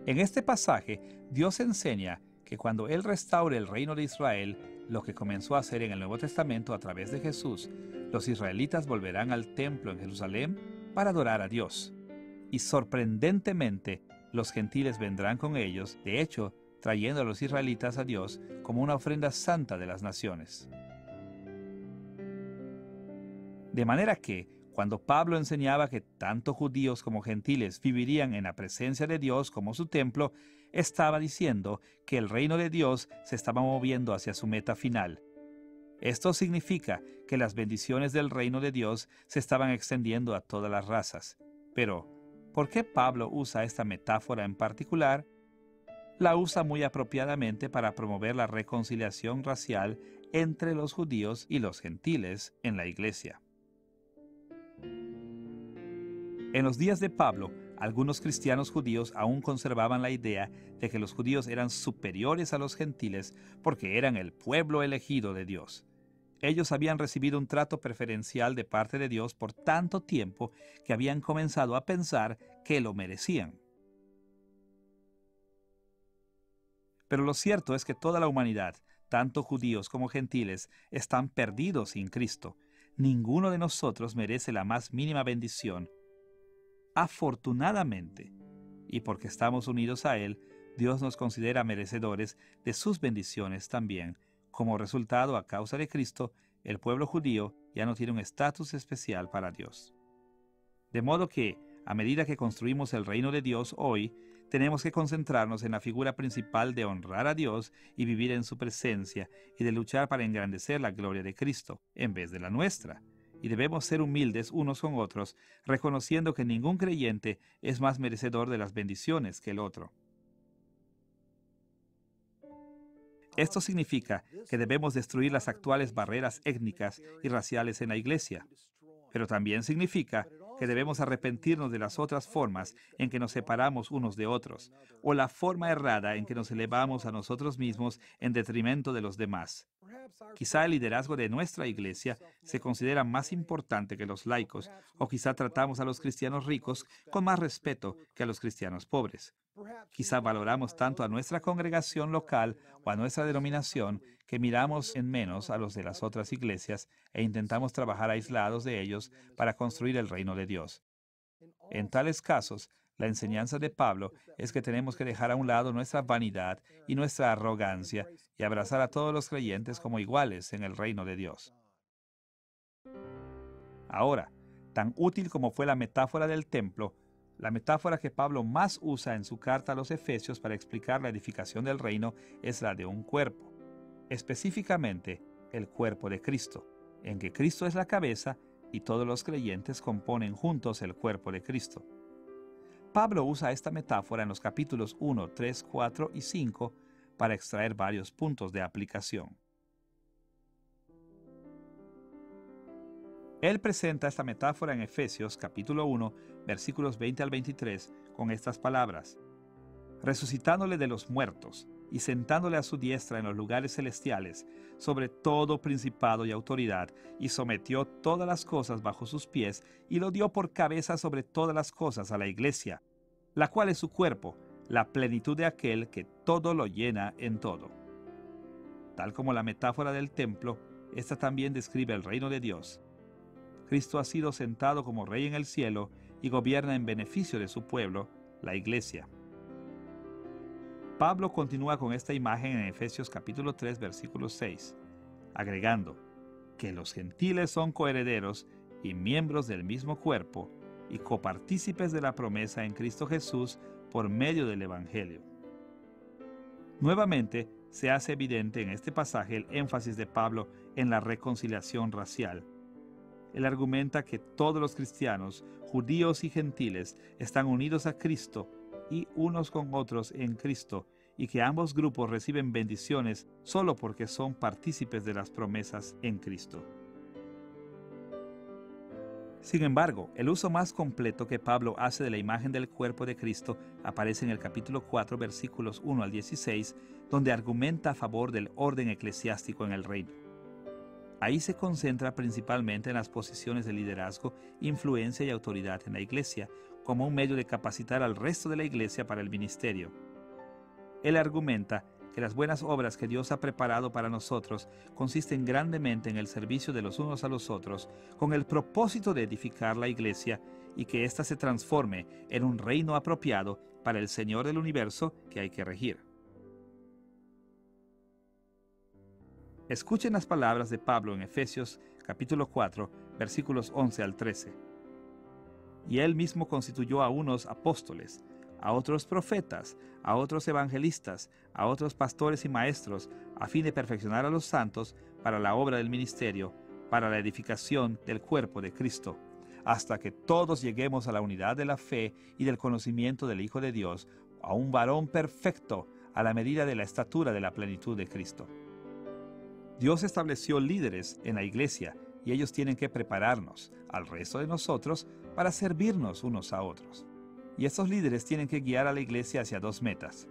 En este pasaje, Dios enseña que cuando Él restaure el reino de Israel, lo que comenzó a hacer en el Nuevo Testamento a través de Jesús, los israelitas volverán al templo en Jerusalén para adorar a Dios. Y sorprendentemente, los gentiles vendrán con ellos, de hecho, trayendo a los israelitas a Dios como una ofrenda santa de las naciones. De manera que, cuando Pablo enseñaba que tanto judíos como gentiles vivirían en la presencia de Dios como su templo, estaba diciendo que el reino de Dios se estaba moviendo hacia su meta final. Esto significa que las bendiciones del reino de Dios se estaban extendiendo a todas las razas. Pero, ¿por qué Pablo usa esta metáfora en particular? la usa muy apropiadamente para promover la reconciliación racial entre los judíos y los gentiles en la iglesia. En los días de Pablo, algunos cristianos judíos aún conservaban la idea de que los judíos eran superiores a los gentiles porque eran el pueblo elegido de Dios. Ellos habían recibido un trato preferencial de parte de Dios por tanto tiempo que habían comenzado a pensar que lo merecían. Pero lo cierto es que toda la humanidad, tanto judíos como gentiles, están perdidos sin Cristo. Ninguno de nosotros merece la más mínima bendición. Afortunadamente, y porque estamos unidos a Él, Dios nos considera merecedores de sus bendiciones también. Como resultado, a causa de Cristo, el pueblo judío ya no tiene un estatus especial para Dios. De modo que, a medida que construimos el reino de Dios hoy, tenemos que concentrarnos en la figura principal de honrar a Dios y vivir en su presencia y de luchar para engrandecer la gloria de Cristo, en vez de la nuestra. Y debemos ser humildes unos con otros, reconociendo que ningún creyente es más merecedor de las bendiciones que el otro. Esto significa que debemos destruir las actuales barreras étnicas y raciales en la iglesia, pero también significa que debemos arrepentirnos de las otras formas en que nos separamos unos de otros, o la forma errada en que nos elevamos a nosotros mismos en detrimento de los demás. Quizá el liderazgo de nuestra iglesia se considera más importante que los laicos, o quizá tratamos a los cristianos ricos con más respeto que a los cristianos pobres. Quizá valoramos tanto a nuestra congregación local o a nuestra denominación que miramos en menos a los de las otras iglesias e intentamos trabajar aislados de ellos para construir el reino de Dios. En tales casos, la enseñanza de Pablo es que tenemos que dejar a un lado nuestra vanidad y nuestra arrogancia y abrazar a todos los creyentes como iguales en el reino de Dios. Ahora, tan útil como fue la metáfora del templo, la metáfora que Pablo más usa en su carta a los Efesios para explicar la edificación del reino es la de un cuerpo, específicamente el cuerpo de Cristo, en que Cristo es la cabeza y todos los creyentes componen juntos el cuerpo de Cristo. Pablo usa esta metáfora en los capítulos 1, 3, 4 y 5 para extraer varios puntos de aplicación. Él presenta esta metáfora en Efesios capítulo 1, versículos 20 al 23, con estas palabras: resucitándole de los muertos y sentándole a su diestra en los lugares celestiales, sobre todo principado y autoridad, y sometió todas las cosas bajo sus pies, y lo dio por cabeza sobre todas las cosas a la iglesia, la cual es su cuerpo, la plenitud de aquel que todo lo llena en todo. Tal como la metáfora del templo, esta también describe el reino de Dios. Cristo ha sido sentado como Rey en el cielo y gobierna en beneficio de su pueblo, la iglesia. Pablo continúa con esta imagen en Efesios capítulo 3, versículo 6, agregando que los gentiles son coherederos y miembros del mismo cuerpo y copartícipes de la promesa en Cristo Jesús por medio del Evangelio. Nuevamente, se hace evidente en este pasaje el énfasis de Pablo en la reconciliación racial. Él argumenta que todos los cristianos, judíos y gentiles, están unidos a Cristo y unos con otros en Cristo, y que ambos grupos reciben bendiciones solo porque son partícipes de las promesas en Cristo. Sin embargo, el uso más completo que Pablo hace de la imagen del cuerpo de Cristo aparece en el capítulo 4, versículos 1 al 16, donde argumenta a favor del orden eclesiástico en el reino. Ahí se concentra principalmente en las posiciones de liderazgo, influencia y autoridad en la iglesia, como un medio de capacitar al resto de la iglesia para el ministerio. Él argumenta que las buenas obras que Dios ha preparado para nosotros consisten grandemente en el servicio de los unos a los otros, con el propósito de edificar la iglesia y que ésta se transforme en un reino apropiado para el Señor del universo que hay que regir. Escuchen las palabras de Pablo en Efesios capítulo 4, versículos 11 al 13. Y él mismo constituyó a unos apóstoles, a otros profetas, a otros evangelistas, a otros pastores y maestros, a fin de perfeccionar a los santos para la obra del ministerio, para la edificación del cuerpo de Cristo, hasta que todos lleguemos a la unidad de la fe y del conocimiento del Hijo de Dios, a un varón perfecto, a la medida de la estatura de la plenitud de Cristo. Dios estableció líderes en la iglesia y ellos tienen que prepararnos, al resto de nosotros, para servirnos unos a otros. Y estos líderes tienen que guiar a la iglesia hacia dos metas.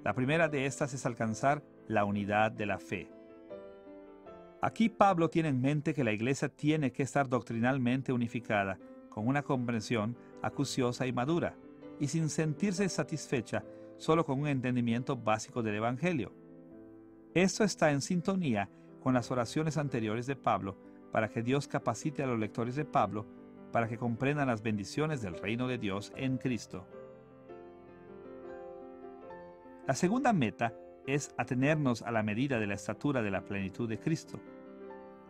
La primera de estas es alcanzar la unidad de la fe. Aquí Pablo tiene en mente que la iglesia tiene que estar doctrinalmente unificada, con una comprensión acuciosa y madura, y sin sentirse satisfecha solo con un entendimiento básico del Evangelio. Esto está en sintonía con las oraciones anteriores de Pablo para que Dios capacite a los lectores de Pablo para que comprendan las bendiciones del reino de Dios en Cristo. La segunda meta es atenernos a la medida de la estatura de la plenitud de Cristo.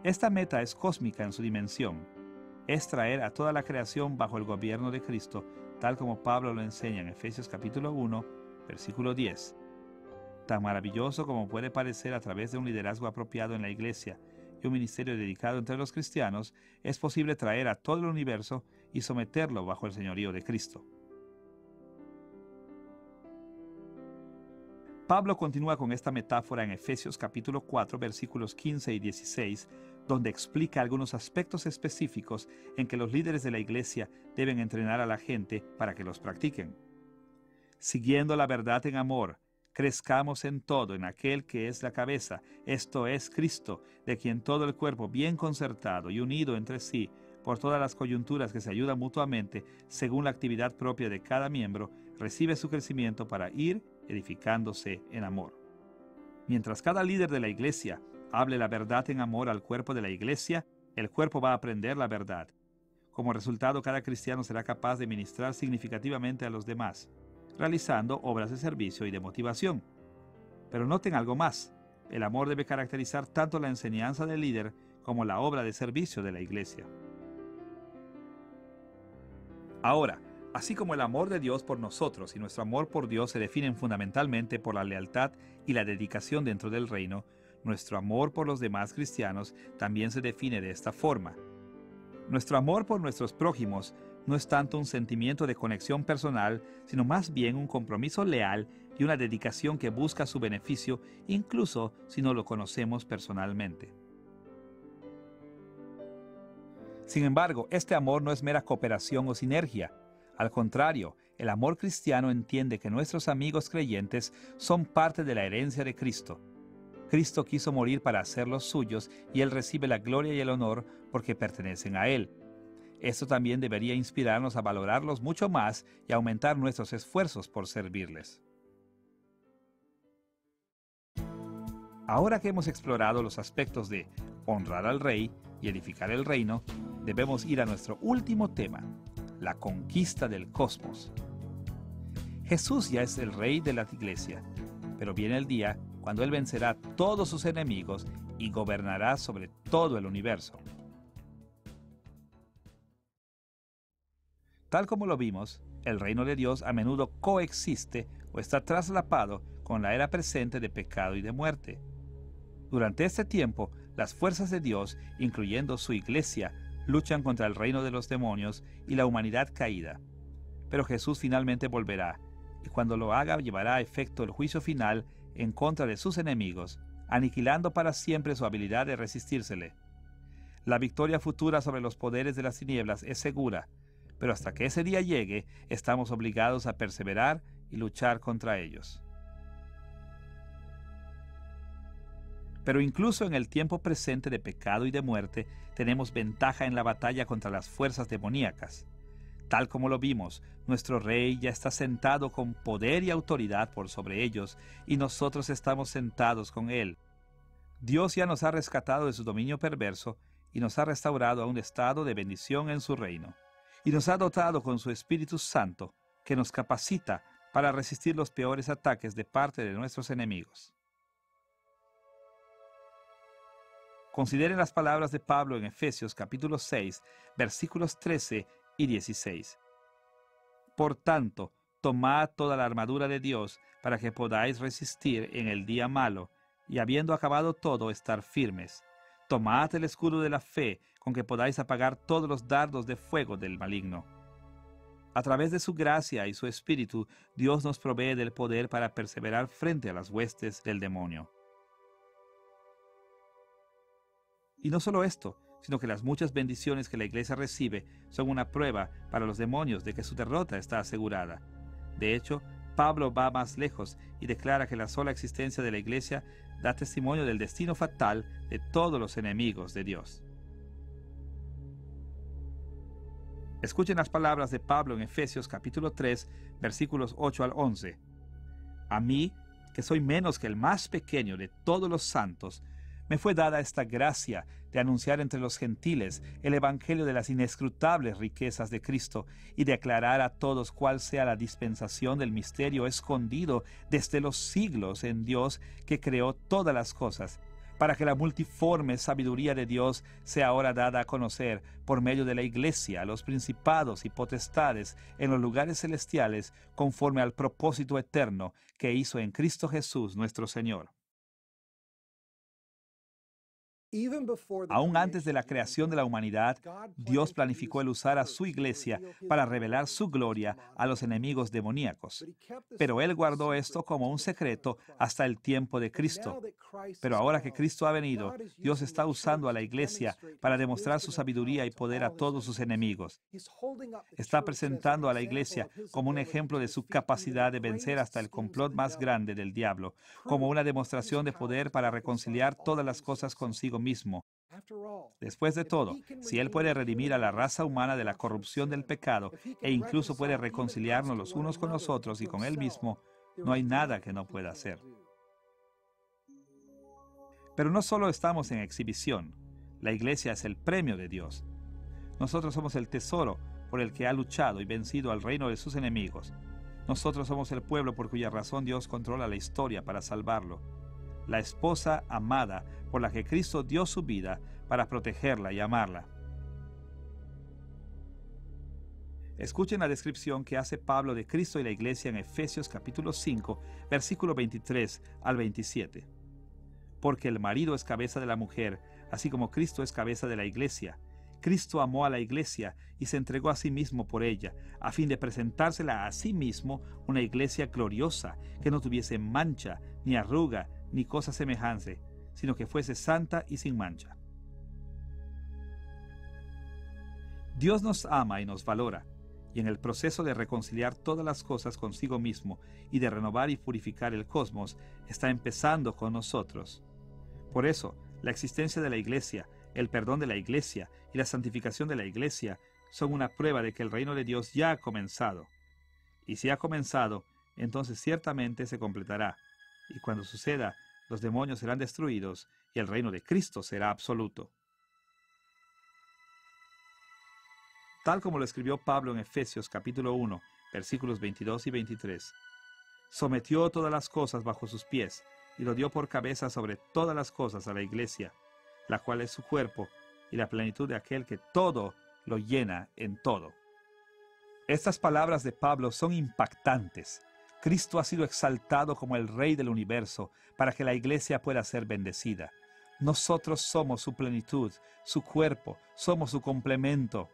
Esta meta es cósmica en su dimensión. Es traer a toda la creación bajo el gobierno de Cristo, tal como Pablo lo enseña en Efesios capítulo 1, versículo 10. Tan maravilloso como puede parecer a través de un liderazgo apropiado en la iglesia y un ministerio dedicado entre los cristianos, es posible traer a todo el universo y someterlo bajo el señorío de Cristo. Pablo continúa con esta metáfora en Efesios capítulo 4, versículos 15 y 16, donde explica algunos aspectos específicos en que los líderes de la iglesia deben entrenar a la gente para que los practiquen. Siguiendo la verdad en amor, crezcamos en todo en aquel que es la cabeza, esto es Cristo, de quien todo el cuerpo bien concertado y unido entre sí, por todas las coyunturas que se ayudan mutuamente, según la actividad propia de cada miembro, recibe su crecimiento para ir edificándose en amor. Mientras cada líder de la iglesia hable la verdad en amor al cuerpo de la iglesia, el cuerpo va a aprender la verdad. Como resultado, cada cristiano será capaz de ministrar significativamente a los demás, realizando obras de servicio y de motivación. Pero noten algo más. El amor debe caracterizar tanto la enseñanza del líder como la obra de servicio de la iglesia. Ahora, así como el amor de Dios por nosotros y nuestro amor por Dios se definen fundamentalmente por la lealtad y la dedicación dentro del reino, nuestro amor por los demás cristianos también se define de esta forma. Nuestro amor por nuestros prójimos no es tanto un sentimiento de conexión personal, sino más bien un compromiso leal y una dedicación que busca su beneficio, incluso si no lo conocemos personalmente. Sin embargo, este amor no es mera cooperación o sinergia. Al contrario, el amor cristiano entiende que nuestros amigos creyentes son parte de la herencia de Cristo. Cristo quiso morir para hacerlos suyos y Él recibe la gloria y el honor porque pertenecen a Él. Esto también debería inspirarnos a valorarlos mucho más y aumentar nuestros esfuerzos por servirles. Ahora que hemos explorado los aspectos de honrar al Rey y edificar el reino, debemos ir a nuestro último tema, la conquista del cosmos. Jesús ya es el Rey de la Iglesia, pero viene el día cuando Él vencerá a todos sus enemigos y gobernará sobre todo el universo. Tal como lo vimos, el reino de Dios a menudo coexiste o está traslapado con la era presente de pecado y de muerte. Durante este tiempo, las fuerzas de Dios, incluyendo su iglesia, luchan contra el reino de los demonios y la humanidad caída. Pero Jesús finalmente volverá, y cuando lo haga llevará a efecto el juicio final en contra de sus enemigos, aniquilando para siempre su habilidad de resistírsele. La victoria futura sobre los poderes de las tinieblas es segura, pero hasta que ese día llegue, estamos obligados a perseverar y luchar contra ellos. Pero incluso en el tiempo presente de pecado y de muerte, tenemos ventaja en la batalla contra las fuerzas demoníacas. Tal como lo vimos, nuestro Rey ya está sentado con poder y autoridad por sobre ellos, y nosotros estamos sentados con Él. Dios ya nos ha rescatado de su dominio perverso y nos ha restaurado a un estado de bendición en su reino. Y nos ha dotado con su Espíritu Santo, que nos capacita para resistir los peores ataques de parte de nuestros enemigos. Consideren las palabras de Pablo en Efesios capítulo 6, versículos 13 y 16. Por tanto, tomad toda la armadura de Dios para que podáis resistir en el día malo, y habiendo acabado todo, estar firmes. Tomad el escudo de la fe, con que podáis apagar todos los dardos de fuego del maligno. A través de su gracia y su espíritu, Dios nos provee del poder para perseverar frente a las huestes del demonio. Y no solo esto, sino que las muchas bendiciones que la iglesia recibe son una prueba para los demonios de que su derrota está asegurada. De hecho, Pablo va más lejos y declara que la sola existencia de la iglesia da testimonio del destino fatal de todos los enemigos de Dios. Escuchen las palabras de Pablo en Efesios capítulo 3, versículos 8 al 11. A mí, que soy menos que el más pequeño de todos los santos, me fue dada esta gracia de anunciar entre los gentiles el evangelio de las inescrutables riquezas de Cristo y de aclarar a todos cuál sea la dispensación del misterio escondido desde los siglos en Dios que creó todas las cosas, para que la multiforme sabiduría de Dios sea ahora dada a conocer por medio de la Iglesia a los principados y potestades en los lugares celestiales conforme al propósito eterno que hizo en Cristo Jesús nuestro Señor. Aún antes de la creación de la humanidad, Dios planificó el usar a su iglesia para revelar su gloria a los enemigos demoníacos. Pero Él guardó esto como un secreto hasta el tiempo de Cristo. Pero ahora que Cristo ha venido, Dios está usando a la iglesia para demostrar su sabiduría y poder a todos sus enemigos. Está presentando a la iglesia como un ejemplo de su capacidad de vencer hasta el complot más grande del diablo, como una demostración de poder para reconciliar todas las cosas consigo mismo. Después de todo, si Él puede redimir a la raza humana de la corrupción del pecado e incluso puede reconciliarnos los unos con los otros y con Él mismo, no hay nada que no pueda hacer. Pero no solo estamos en exhibición. La iglesia es el premio de Dios. Nosotros somos el tesoro por el que ha luchado y vencido al reino de sus enemigos. Nosotros somos el pueblo por cuya razón Dios controla la historia para salvarlo. La esposa amada por la que Cristo dio su vida para protegerla y amarla. Escuchen la descripción que hace Pablo de Cristo y la iglesia en Efesios capítulo 5, versículo 23 al 27. Porque el marido es cabeza de la mujer, así como Cristo es cabeza de la iglesia. Cristo amó a la iglesia y se entregó a sí mismo por ella, a fin de presentársela a sí mismo una iglesia gloriosa, que no tuviese mancha, ni arruga, ni cosa semejante, sino que fuese santa y sin mancha. Dios nos ama y nos valora, y en el proceso de reconciliar todas las cosas consigo mismo y de renovar y purificar el cosmos, está empezando con nosotros. Por eso, la existencia de la iglesia, el perdón de la iglesia y la santificación de la iglesia son una prueba de que el reino de Dios ya ha comenzado. Y si ha comenzado, entonces ciertamente se completará. Y cuando suceda, los demonios serán destruidos y el reino de Cristo será absoluto. Tal como lo escribió Pablo en Efesios capítulo 1, versículos 22 y 23. Sometió todas las cosas bajo sus pies y lo dio por cabeza sobre todas las cosas a la iglesia, la cual es su cuerpo y la plenitud de aquel que todo lo llena en todo. Estas palabras de Pablo son impactantes. Cristo ha sido exaltado como el Rey del universo para que la iglesia pueda ser bendecida. Nosotros somos su plenitud, su cuerpo, somos su complemento.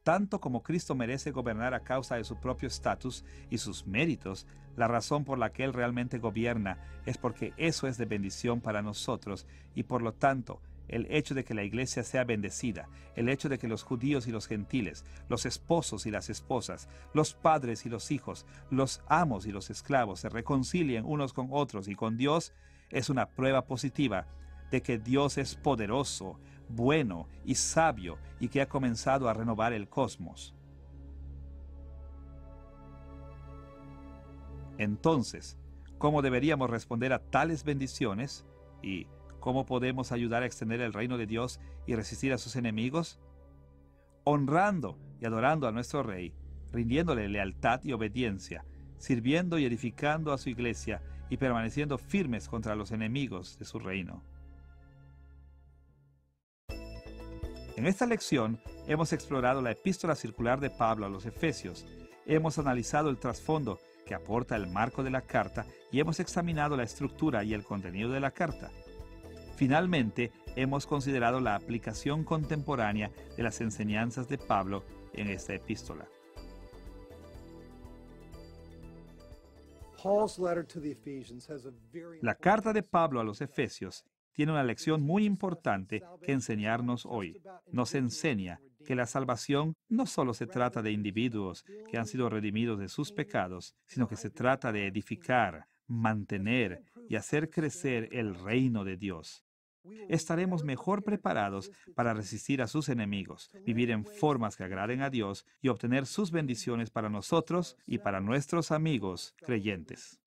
Tanto como Cristo merece gobernar a causa de su propio estatus y sus méritos, la razón por la que Él realmente gobierna es porque eso es de bendición para nosotros y por lo tanto, el hecho de que la iglesia sea bendecida, el hecho de que los judíos y los gentiles, los esposos y las esposas, los padres y los hijos, los amos y los esclavos se reconcilien unos con otros y con Dios, es una prueba positiva de que Dios es poderoso, bueno y sabio y que ha comenzado a renovar el cosmos. Entonces, ¿cómo deberíamos responder a tales bendiciones? ¿Y cómo podemos ayudar a extender el reino de Dios y resistir a sus enemigos? Honrando y adorando a nuestro Rey, rindiéndole lealtad y obediencia, sirviendo y edificando a su iglesia y permaneciendo firmes contra los enemigos de su reino. En esta lección hemos explorado la epístola circular de Pablo a los Efesios, hemos analizado el trasfondo que aporta el marco de la carta y hemos examinado la estructura y el contenido de la carta. Finalmente, hemos considerado la aplicación contemporánea de las enseñanzas de Pablo en esta epístola. La carta de Pablo a los Efesios tiene una lección muy importante que enseñarnos hoy. Nos enseña que la salvación no solo se trata de individuos que han sido redimidos de sus pecados, sino que se trata de edificar, mantener y hacer crecer el reino de Dios. Estaremos mejor preparados para resistir a sus enemigos, vivir en formas que agraden a Dios y obtener sus bendiciones para nosotros y para nuestros amigos creyentes.